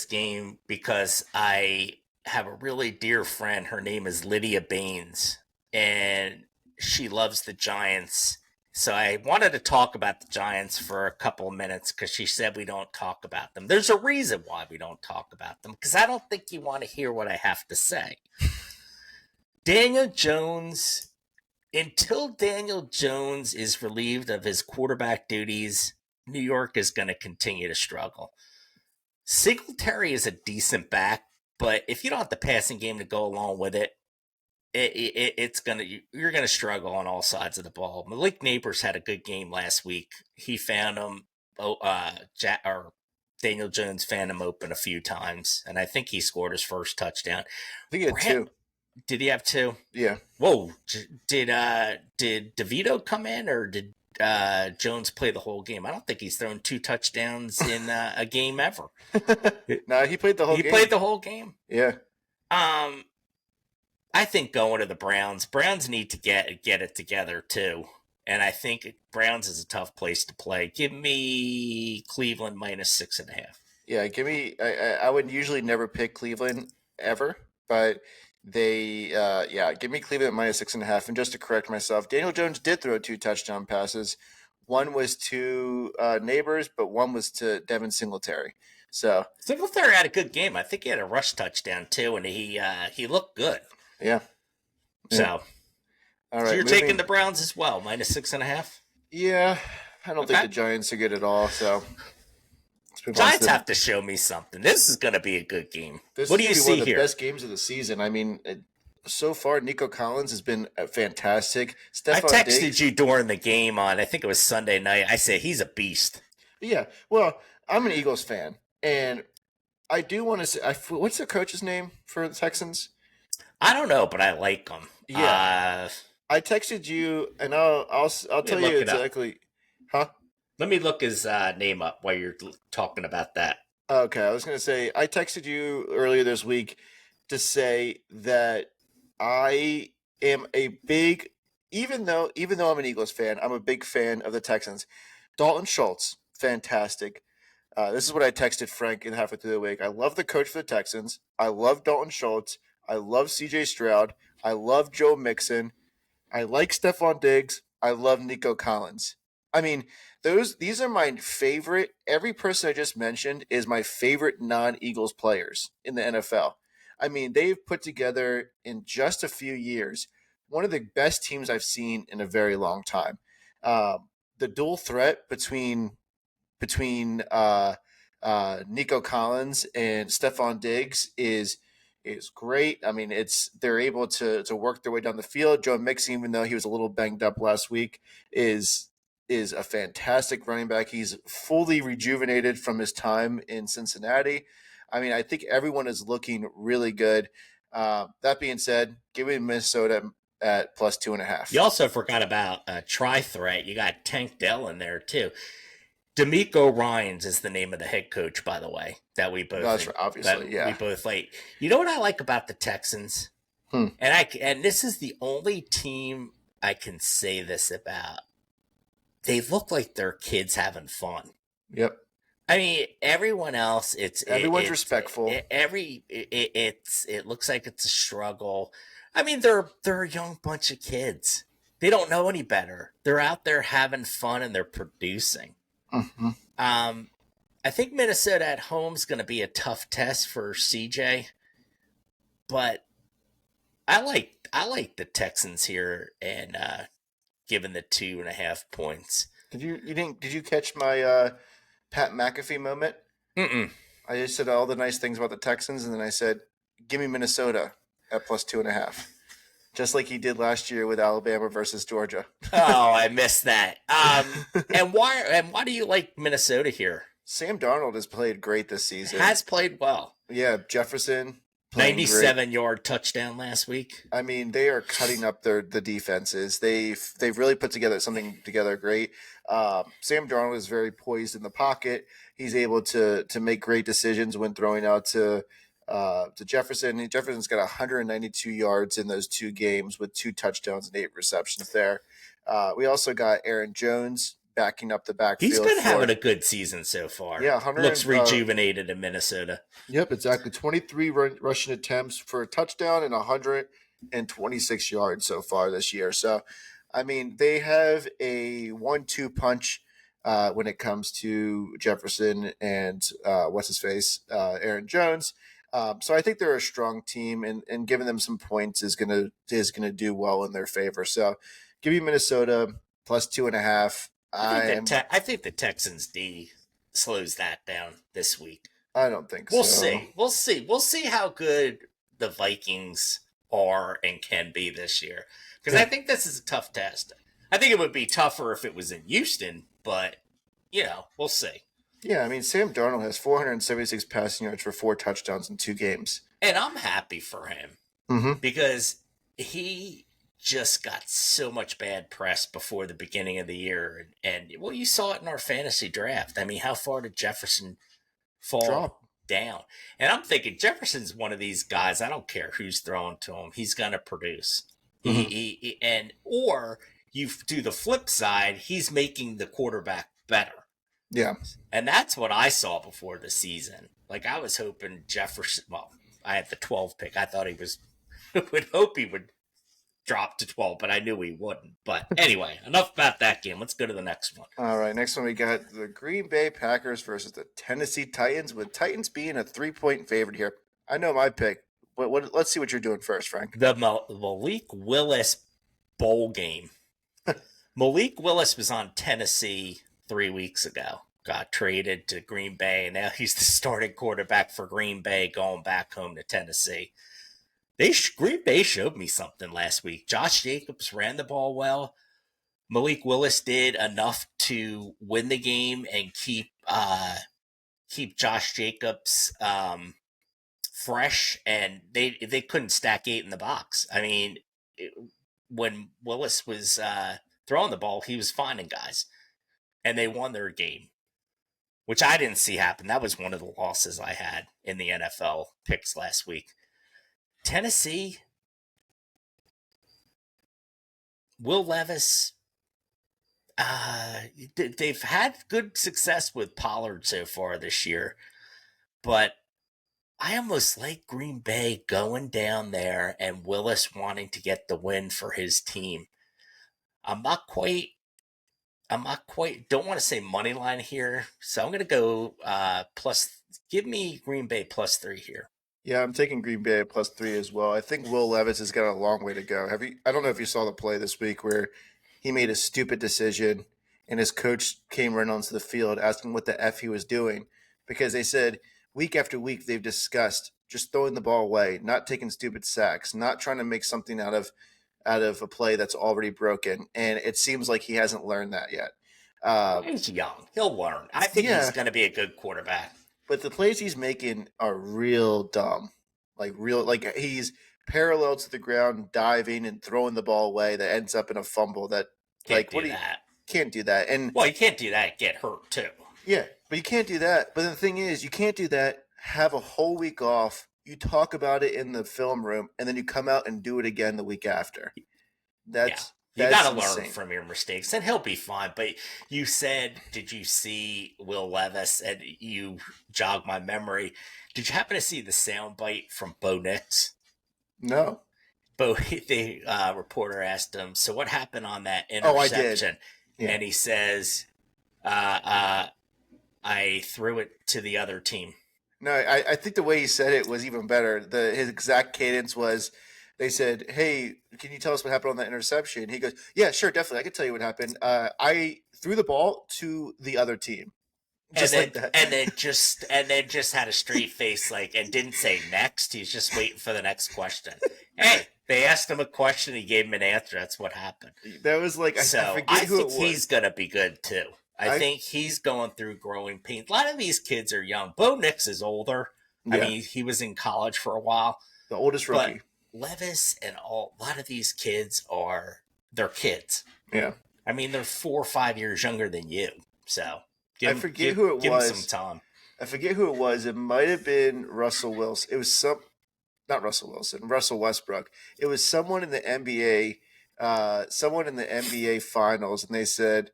game because I have a really dear friend. Her name is Lydia Baines, and she loves the Giants. So I wanted to talk about the Giants for a couple of minutes because she said we don't talk about them. There's a reason why we don't talk about them, because I don't think you want to hear what I have to say. Daniel Jones, until Daniel Jones is relieved of his quarterback duties, New York is going to continue to struggle. Singletary is a decent back, but if you don't have the passing game to go along with it, you're gonna struggle on all sides of the ball. Malik Neighbors had a good game last week. He found him. Daniel Jones found him open a few times, and I think he scored his first touchdown. I think he had 2. Did he have 2? Yeah. Whoa! Did DeVito come in, or did Jones play the whole game? I don't think he's thrown 2 touchdowns in a game ever. No, he played the whole game. He played the whole game. Yeah. I think going to the Browns need to get it together too. And I think Browns is a tough place to play. Give me Cleveland -6.5. Yeah, give me. I would usually never pick Cleveland ever, but they, give me Cleveland -6.5. And just to correct myself, Daniel Jones did throw 2 touchdown passes. One was to Neighbors, but one was to Devin Singletary. So Singletary had a good game. I think he had a rush touchdown too, and he looked good. Yeah. So, all right. So you're taking the Browns as well, -6.5? Yeah. I don't think the Giants are good at all. So Giants have to show me something. This is going to be a good game. What do you see one of the here? Best games of the season. I mean, so far, Nico Collins has been fantastic. I texted you during the game on, I think it was Sunday night. I said he's a beast. Yeah. Well, I'm an Eagles fan, and I do want to say, what's the coach's name for the Texans? I don't know, but I like him. Yeah. I texted you, and I'll tell you exactly. Huh? Let me look his name up while you're talking about that. Okay, I was going to say, I texted you earlier this week to say that I am a big, even though I'm an Eagles fan, I'm a big fan of the Texans. Dalton Schultz, fantastic. This is what I texted Frank in halfway through the week. I love the coach for the Texans. I love Dalton Schultz. I love C.J. Stroud. I love Joe Mixon. I like Stephon Diggs. I love Nico Collins. I mean, these are my favorite. Every person I just mentioned is my favorite non-Eagles players in the NFL. I mean, they've put together in just a few years one of the best teams I've seen in a very long time. The dual threat between Nico Collins and Stephon Diggs is great. I mean, they're able to work their way down the field. Joe Mixon, even though he was a little banged up last week, is a fantastic running back. He's fully rejuvenated from his time in Cincinnati. I mean, I think everyone is looking really good. That being said, give me Minnesota at +2.5. You also forgot about a tri-threat. You got Tank Dell in there too. D'Amico Ryans is the name of the head coach, by the way, that we both That's right, obviously, yeah. we both like. You know what I like about the Texans? And this is the only team I can say this about. They look like they're kids having fun. Yep. I mean, everyone else, Everyone's respectful. It looks like it's a struggle. I mean, they're a young bunch of kids. They don't know any better. They're out there having fun and they're producing. Mm-hmm. I think Minnesota at home is going to be a tough test for CJ, but I like the Texans here and given the 2.5 points. Did you catch my Pat McAfee moment? Mm-mm. I just said all the nice things about the Texans, and then I said, "Give me Minnesota at +2.5," just like he did last year with Alabama versus Georgia. Oh, I missed that. And why do you like Minnesota here? Sam Darnold has played great this season. Has played well. Yeah, Jefferson. 97-yard touchdown last week. I mean, they are cutting up the defenses. They've really put something together great. Sam Darnold is very poised in the pocket. He's able to make great decisions when throwing out to Jefferson. Jefferson's got 192 yards in those 2 games with 2 touchdowns and 8 receptions there. We also got Aaron Jones backing up the backfield. He's been having a good season so far. Yeah, looks rejuvenated in Minnesota. Yep, exactly. 23 rushing attempts for a touchdown and 126 yards so far this year. So, I mean, they have a 1-2 punch when it comes to Jefferson and Aaron Jones. So I think they're a strong team, and giving them some points is gonna do well in their favor. So, give me Minnesota +2.5. I think the Texans D slows that down this week. I don't think so. We'll see. We'll see how good the Vikings are and can be this year. Because I think this is a tough test. I think it would be tougher if it was in Houston, but, we'll see. Yeah, I mean, Sam Darnold has 476 passing yards for 4 touchdowns in 2 games. And I'm happy for him because he just got so much bad press before the beginning of the year. And well, you saw it in our fantasy draft. I mean, how far did Jefferson fall down? And I'm thinking Jefferson's one of these guys, I don't care who's throwing to him, he's going to produce. Or you do the flip side, he's making the quarterback better. Yeah. And that's what I saw before the season. Like, I was hoping Jefferson, well, I had the 12 pick. I thought would hope he would drop to 12, but I knew he wouldn't. But anyway, enough about that game. Let's go to the next one. All right, next one we got the Green Bay Packers versus the Tennessee Titans, with Titans being a 3-point favorite here. I know my pick. Let's see what you're doing first, Frank. The Malik Willis bowl game. Malik Willis was on Tennessee 3 weeks ago. Got traded to Green Bay, and now he's the starting quarterback for Green Bay going back home to Tennessee. Green Bay showed me something last week. Josh Jacobs ran the ball well. Malik Willis did enough to win the game and keep Josh Jacobs fresh, and they couldn't stack 8 in the box. I mean, when Willis was throwing the ball, he was finding guys, and they won their game, which I didn't see happen. That was one of the losses I had in the NFL picks last week. Tennessee, Will Levis, they've had good success with Pollard so far this year, but I almost like Green Bay going down there and Willis wanting to get the win for his team. I'm not quite, don't want to say money line here, so I'm going to go give me Green Bay +3 here. Yeah, I'm taking Green Bay at +3 as well. I think Will Levis has got a long way to go. I don't know if you saw the play this week where he made a stupid decision and his coach came right onto the field asking what the F he was doing, because they said week after week they've discussed just throwing the ball away, not taking stupid sacks, not trying to make something out of a play that's already broken. And it seems like he hasn't learned that yet. He's young. He'll learn. I think he's going to be a good quarterback. But the plays he's making are real dumb. Like he's parallel to the ground, diving and throwing the ball away that ends up in a fumble that can't do that. And well, you can't do that, get hurt too. Yeah, but you can't do that. But the thing is, you can't do that. Have a whole week off. You talk about it in the film room, and then you come out and do it again the week after. Yeah. You That's got to learn insane. from your mistakes, and he'll be fine. But you said, did you see Will Levis? And you jogged my memory. Did you happen to see the soundbite from Bo Nix? No. Bo, the reporter asked him, so what happened on that Oh, I did. interception? Yeah. And he says, I threw it to the other team. No, I think the way he said it was even better. His exact cadence was, they said, "Hey, can you tell us what happened on that interception?" He goes, "Yeah, sure, definitely. I can tell you what happened. I threw the ball to the other team." Just and then, like that. and then just had a straight face, like, and didn't say next. He's just waiting for the next question. Hey, they asked him a question, he gave him an answer. That's what happened. That was like, So I forget who it was. He's gonna be good too. I think he's going through growing pains. A lot of these kids are young. Bo Nix is older. Yeah. I mean, he was in college for a while. The oldest rookie. But Levis and a lot of these kids they're kids. Yeah. I mean, they're 4 or 5 years younger than you. So I forget who it was. Give him some time. I forget who it was. It might have been Russell Wilson. It was not Russell Wilson, Russell Westbrook. It was someone in the NBA, finals, and they said,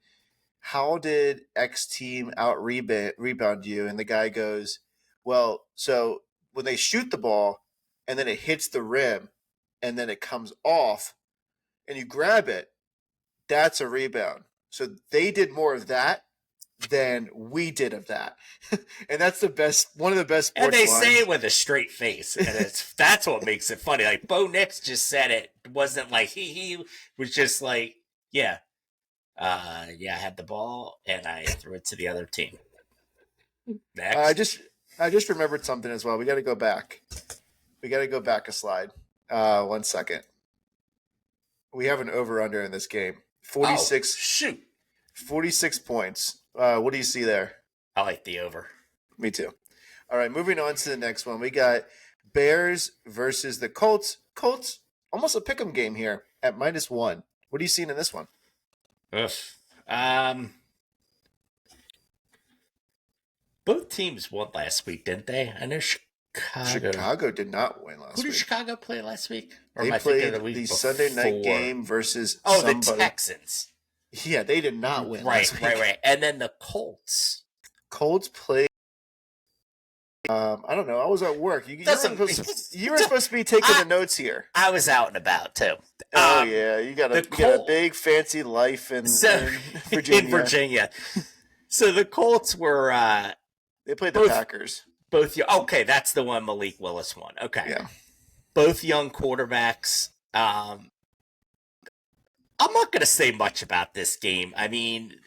"How did X team out rebound you?" And the guy goes, "Well, so when they shoot the ball and then it hits the rim and then it comes off and you grab it, that's a rebound. So they did more of that than we did of that." And that's one of the best sports And they lines. say it with a straight face, and that's what makes it funny. Like, Bo Nix just said it. Wasn't like he was just like, yeah, I had the ball and I threw it to the other team. Next. I just remembered something as well. We got to go back. A slide. 1 second. We have an over-under in this game. 46. Oh, shoot. 46 points. What do you see there? I like the over. Me too. All right, moving on to the next one. We got Bears versus the Colts. Colts, almost a pick'em game here at -1. What are you seeing in this one? Both teams won last week, didn't they? I know Chicago did not win last week. Who did Chicago play last week? Or they played the Sunday night game versus the Texans. Yeah, they did not win last week. Right. And then the Colts. Colts played. I don't know. I was at work. You were supposed to be taking the notes here. I was out and about too. Oh yeah, you got a big fancy life in Virginia. In Virginia. So the Colts were. They played the Packers. Okay, that's the one Malik Willis won. Okay, yeah. Both young quarterbacks. I'm not going to say much about this game. I mean,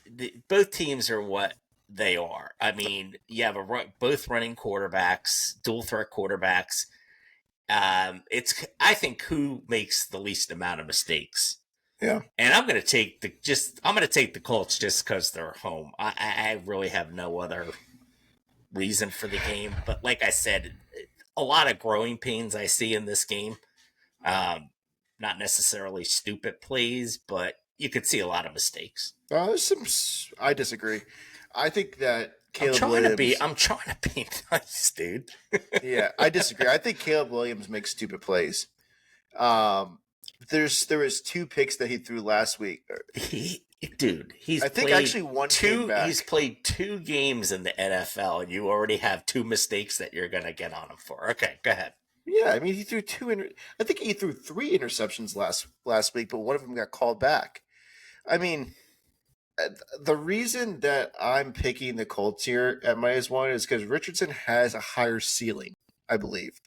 both teams are what they are. I mean, you have both running quarterbacks, dual threat quarterbacks. It's I think who makes the least amount of mistakes. Yeah, and I'm going to take the Colts just because they're home. I really have no other reason for the game. But like I said, a lot of growing pains I see in this game. Not necessarily stupid plays, but you could see a lot of mistakes. I disagree. I think that Caleb Williams. I'm trying to be nice, dude. Yeah, I disagree. I think Caleb Williams makes stupid plays. There was 2 picks that he threw last week. He's played 2 games in the NFL, and you already have 2 mistakes that you're gonna get on him for. Okay, go ahead. Yeah, I mean, he threw 2. I think he threw 3 interceptions last week, but one of them got called back. I mean, the reason that I'm picking the Colts here at -1 is because Richardson has a higher ceiling, I believe.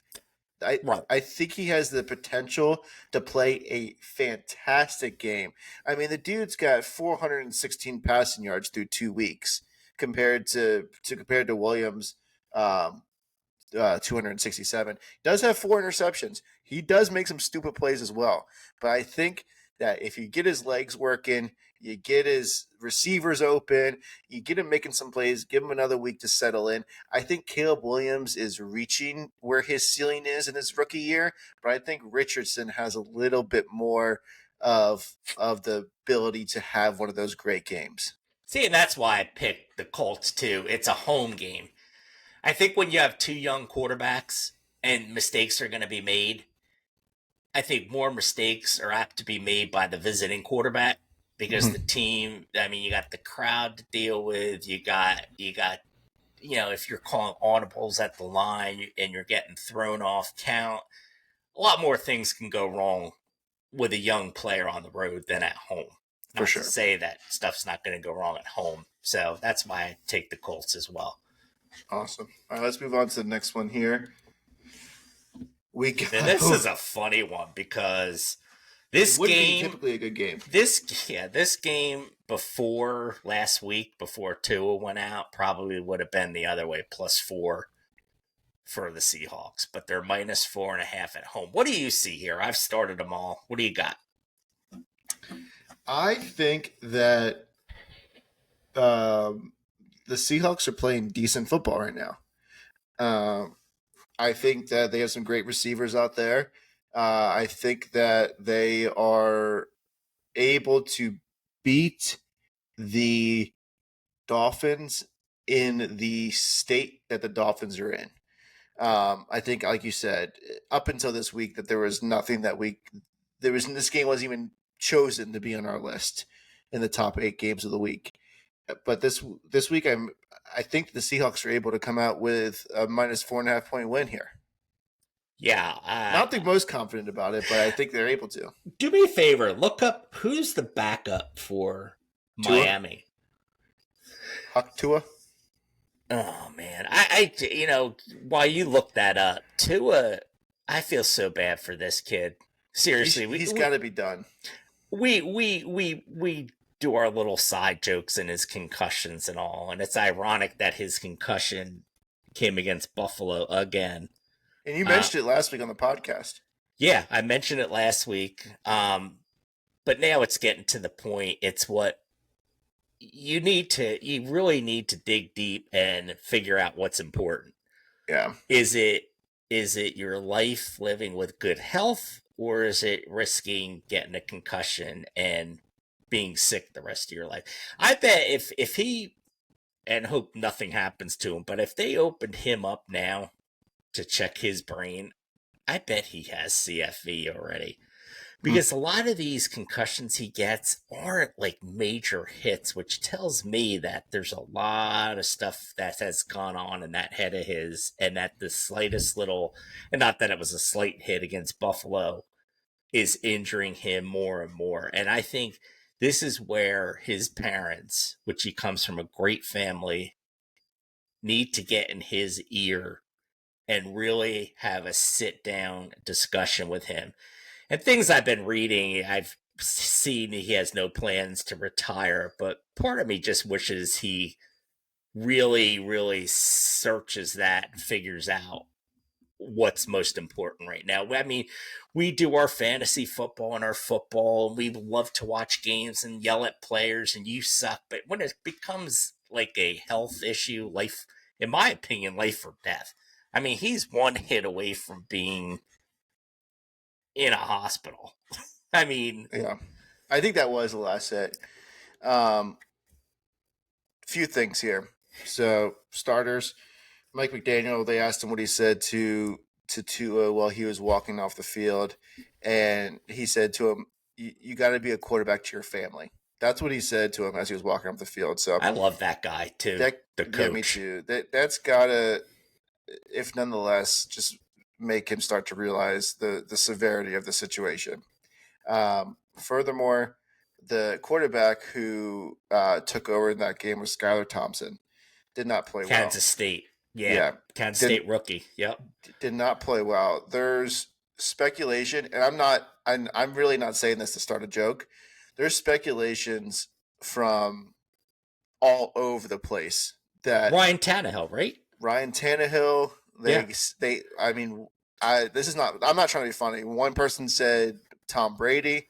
I think he has the potential to play a fantastic game. I mean, the dude's got 416 passing yards through 2 weeks compared to Williams. 267. He does have 4 interceptions. He does make some stupid plays as well. But I think that if you get his legs working, you get his receivers open, you get him making some plays, give him another week to settle in. I think Caleb Williams is reaching where his ceiling is in his rookie year, but I think Richardson has a little bit more of the ability to have one of those great games. See, and that's why I picked the Colts too. It's a home game. I think when you have two young quarterbacks and mistakes are going to be made, I think more mistakes are apt to be made by the visiting quarterback because the team, I mean, you got the crowd to deal with. You got, if you're calling audibles at the line and you're getting thrown off count, a lot more things can go wrong with a young player on the road than at home. For Not sure. to say that stuff's not going to go wrong at home. So that's why I take the Colts as well. Awesome. All right, let's move on to the next one here. We got, And this is a funny one because this game be typically a good game. This game before last week, before Tua went out, probably would have been the other way, +4 for the Seahawks. But they're -4.5 at home. What do you see here? I've started them all. What do you got? I think that the Seahawks are playing decent football right now. I think that they have some great receivers out there. I think that they are able to beat the Dolphins in the state that the Dolphins are in. I think, like you said, up until this week, that there was nothing that this game wasn't even chosen to be on our list in the top 8 games of the week. But this week, I think the Seahawks are able to come out with a -4.5 point win here. Yeah. Not the most confident about it, but I think they're able to. Do me a favor. Look up who's the backup for Tua? Miami. Huck Tua? Oh, man. I while you look that up, Tua, I feel so bad for this kid. Seriously. He's got to be done. We do our little side jokes and his concussions and all, and it's ironic that his concussion came against Buffalo again. And you mentioned it last week on the podcast. Yeah, I mentioned it last week. But now it's getting to the point. It's what you really need to dig deep and figure out what's important. Yeah. Is it your life living with good health, or is it risking getting a concussion and being sick the rest of your life? I bet if he, and hope nothing happens to him, but if they opened him up now to check his brain, I bet he has CFV already. Because a lot of these concussions he gets aren't like major hits, which tells me that there's a lot of stuff that has gone on in that head of his, and that the slightest little, and not that it was a slight hit against Buffalo, is injuring him more and more. And I think this is where his parents, which he comes from a great family, need to get in his ear and really have a sit down discussion with him. And things I've been reading, I've seen he has no plans to retire, but part of me just wishes he really, really searches that and figures out what's most important right now. I mean, we do our fantasy football and our football, and we love to watch games and yell at players and you suck. But when it becomes like a health issue, life, in my opinion, life or death. I mean, he's one hit away from being in a hospital. I mean, yeah, I think that was the last hit. Few things here. So starters, Mike McDaniel. They asked him what he said to Tua while he was walking off the field, and he said to him, "You got to be a quarterback to your family." That's what he said to him as he was walking off the field. So I love that guy too. The coach. Yeah, me too. That's gotta, if nonetheless, just make him start to realize the severity of the situation. Furthermore, the quarterback who took over in that game was Skylar Thompson. Did not play well. Kansas State. Yeah. Kansas State rookie. Yep. Did not play well. There's speculation, and I'm really not saying this to start a joke. There's speculations from all over the place that Ryan Tannehill, right? Ryan Tannehill. I'm not trying to be funny. One person said Tom Brady.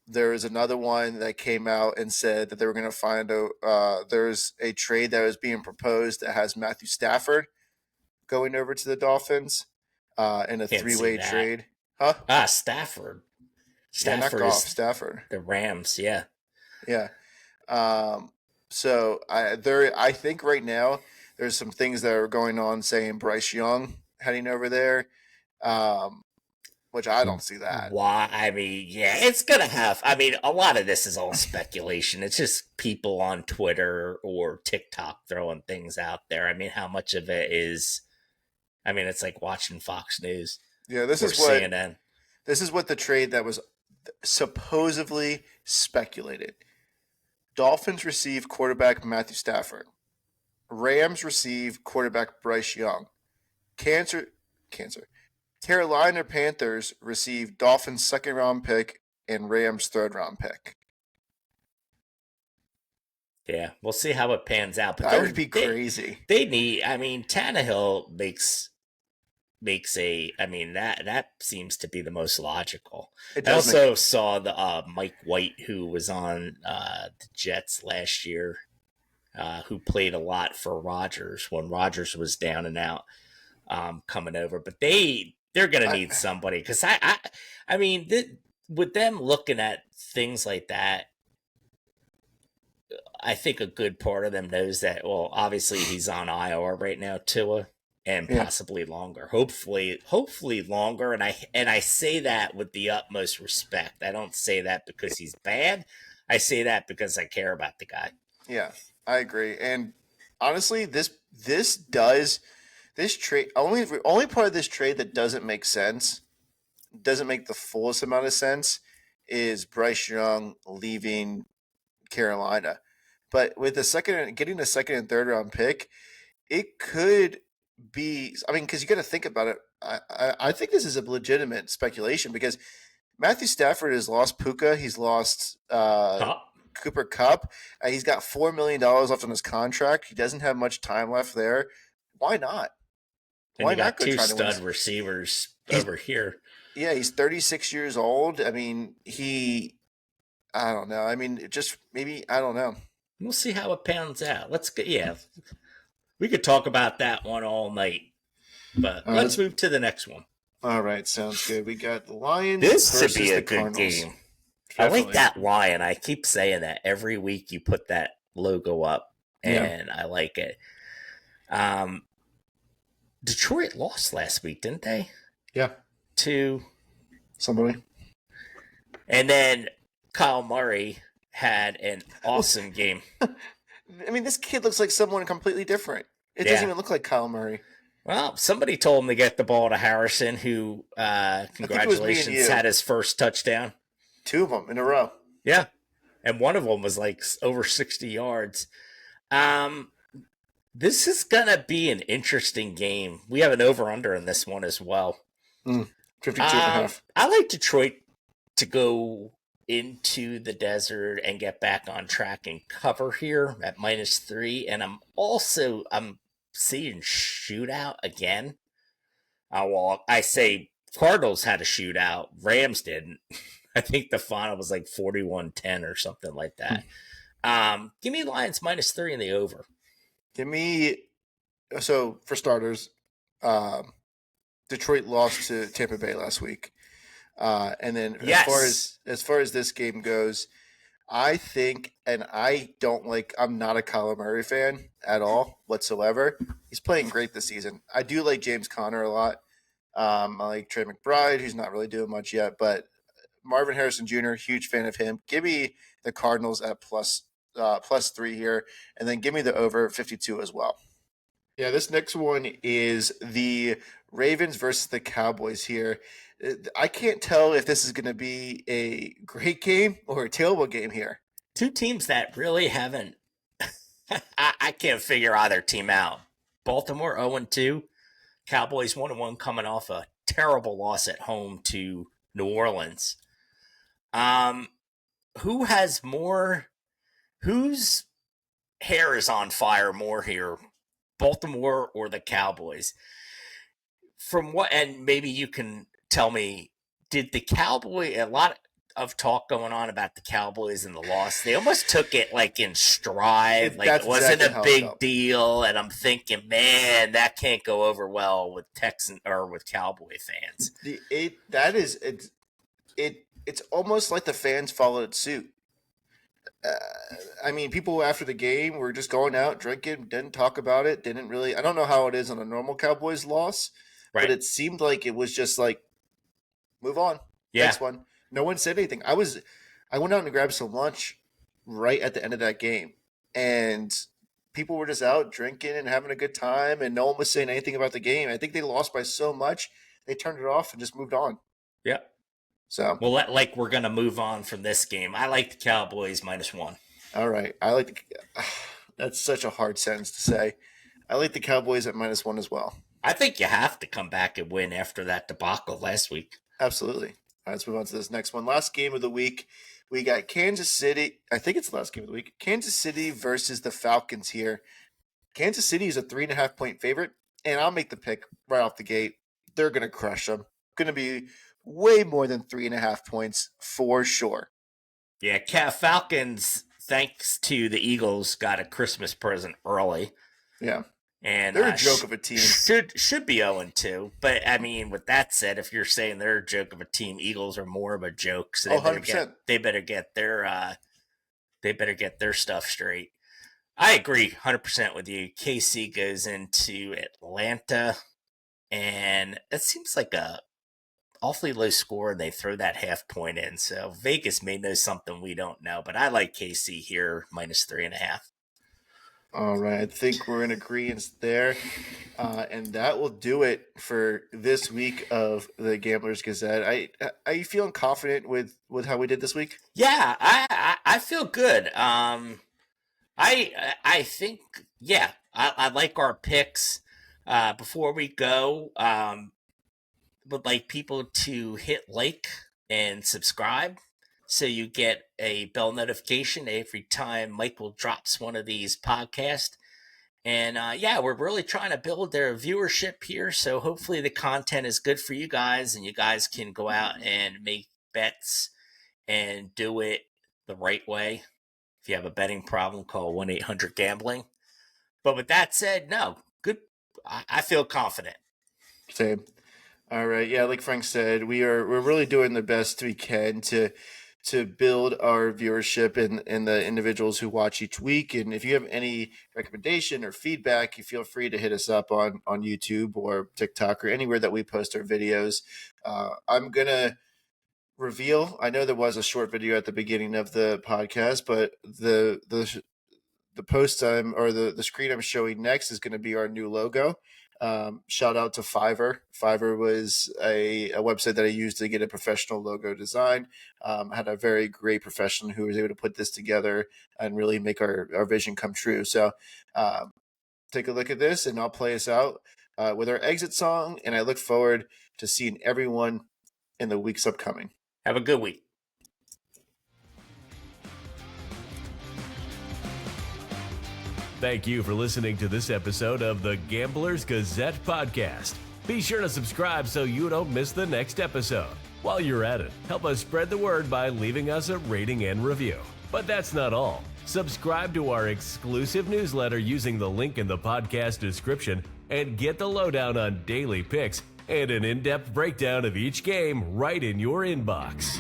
There was another one that came out and said that they were going to find there's a trade that was being proposed that has Matthew Stafford going over to the Dolphins in a three-way trade. Huh? Stafford. Yeah, not Goff, Stafford. The Rams, yeah. Yeah. I think right now there's some things that are going on saying Bryce Young heading over there, um, which I don't see that. Why? I mean, yeah, it's gonna have. I mean, a lot of this is all speculation. It's just people on Twitter or TikTok throwing things out there. I mean, how much of it is? I mean, it's like watching Fox News Yeah, or CNN. this is what the trade that was supposedly speculated. Dolphins receive quarterback Matthew Stafford. Rams receive quarterback Bryce Young. Cancer, cancer. Carolina Panthers receive Dolphins second round pick and Rams third round pick. Yeah, we'll see how it pans out. But That would be crazy. They need. I mean, Tannehill makes a. I mean that seems to be the most logical. I also saw the Mike White, who was on the Jets last year, who played a lot for Rodgers when Rodgers was down and out, coming over. But they're going to need somebody because I mean, with them looking at things like that, I think a good part of them knows that. Well, obviously he's on IR right now, Tua, and possibly longer. Hopefully longer. And I say that with the utmost respect. I don't say that because he's bad. I say that because I care about the guy. Yeah, I agree. And honestly, this trade only part of this trade that doesn't make sense, doesn't make the fullest amount of sense, is Bryce Young leaving Carolina. But with getting a second and third round pick, it could be. I mean, because you got to think about it. I think this is a legitimate speculation because Matthew Stafford has lost Puka. He's lost Cooper Kupp. He's got $4 million left on his contract. He doesn't have much time left there. Why not? And Why not? Two stud receivers over here. Yeah, he's 36 years old. I mean, I don't know. I mean, just maybe, I don't know. We'll see how it pans out. We could talk about that one all night, but let's move to the next one. All right, sounds good. We got the Lions. This should be a good game. Definitely. I like that lion. I keep saying that every week. You put that logo up, and I like it. Detroit lost last week, didn't they? Yeah. To somebody. And then Kyle Murray had an awesome game. I mean, this kid looks like someone completely different. It doesn't even look like Kyle Murray. Well, somebody told him to get the ball to Harrison, who, congratulations, had his first touchdown. 2 of them in a row. Yeah. And one of them was like over 60 yards. This is going to be an interesting game. We have an over-under in this one as well. 52.5. I like Detroit to go into the desert and get back on track and cover here at -3. And I'm seeing shootout again. I say Cardinals had a shootout. Rams didn't. I think the final was like 41-10 or something like that. Give me Lions -3 in the over. So for starters, Detroit lost to Tampa Bay last week. And then as far as this game goes, I think, and I'm not a Kyler Murray fan at all whatsoever. He's playing great this season. I do like James Conner a lot. I like Trey McBride, who's not really doing much yet, but Marvin Harrison Jr., huge fan of him. Give me the Cardinals at +3 here, and then give me the over 52 as well. Yeah, this next one is the Ravens versus the Cowboys here. I can't tell if this is going to be a great game or a terrible game here. Two teams that really haven't I can't figure either team out. Baltimore 0-2, Cowboys 1-1 coming off a terrible loss at home to New Orleans. Who has more? Whose hair is on fire more here? Baltimore or the Cowboys? From what, and maybe you can tell me, did the Cowboy, a lot of talk going on about the Cowboys and the loss, they almost took it like in stride, like it wasn't a big deal, and I'm thinking, man, that can't go over well with Texan or with Cowboy fans. It's almost like the fans followed suit. I mean, people after the game were just going out drinking, didn't talk about it, didn't really. I don't know how it is on a normal Cowboys loss, but Right. it seemed like it was just like move on, Yeah. next one. No one said anything. I went out and grabbed some lunch right at the end of that game, and people were just out drinking and having a good time, and no one was saying anything about the game. I think they lost by so much they turned it off and just moved on. Yeah. So, Well, like we're going to move on from this game. I like the Cowboys -1. all right, I like the. That's such a hard sentence to say. I like the Cowboys at -1 as well. I think you have to come back and win after that debacle last week. Absolutely. All right, let's move on to this next one. Last game of the week. We got Kansas City. I think it's the last game of the week. Kansas City versus the Falcons here. Kansas City is a 3.5-point favorite, and I'll make the pick right off the gate. They're going to crush them. Going to be way more than 3.5 points for sure. Yeah, Falcons, thanks to the Eagles, got a Christmas present early. Yeah. And they're a joke of a team. Should be 0-2. But, I mean, with that said, if you're saying they're a joke of a team, Eagles are more of a joke. So they better get their stuff straight. I agree 100% with you. KC goes into Atlanta, and it seems like a awfully low score, and they throw that half point in. So Vegas may know something we don't know, but I like KC here -3.5. All right, I think we're in agreement there, and that will do it for this week of the Gamblers Gazette. Are you feeling confident with how we did this week? Yeah, I feel good. I think, yeah, I like our picks. Before we go, would like people to hit like and subscribe so you get a bell notification every time Michael drops one of these podcasts. And yeah, we're really trying to build their viewership here. So hopefully the content is good for you guys and you guys can go out and make bets and do it the right way. If you have a betting problem, call 1-800-GAMBLING. But with that said, no, good. I feel confident. Same. All right. Yeah, like Frank said, we're really doing the best we can to build our viewership and the individuals who watch each week. And if you have any recommendation or feedback, you feel free to hit us up on YouTube or TikTok or anywhere that we post our videos. I'm gonna reveal. I know there was a short video at the beginning of the podcast, but the post the screen I'm showing next is going to be our new logo. Shout out to Fiverr. Fiverr was a website that I used to get a professional logo design. Had a very great professional who was able to put this together and really make our vision come true. So take a look at this, and I'll play us out with our exit song. And I look forward to seeing everyone in the weeks upcoming. Have a good week. Thank you for listening to this episode of the Gamblers Gazette podcast. Be sure to subscribe so you don't miss the next episode. While you're at it, help us spread the word by leaving us a rating and review. But that's not all. Subscribe to our exclusive newsletter using the link in the podcast description and get the lowdown on daily picks and an in-depth breakdown of each game right in your inbox.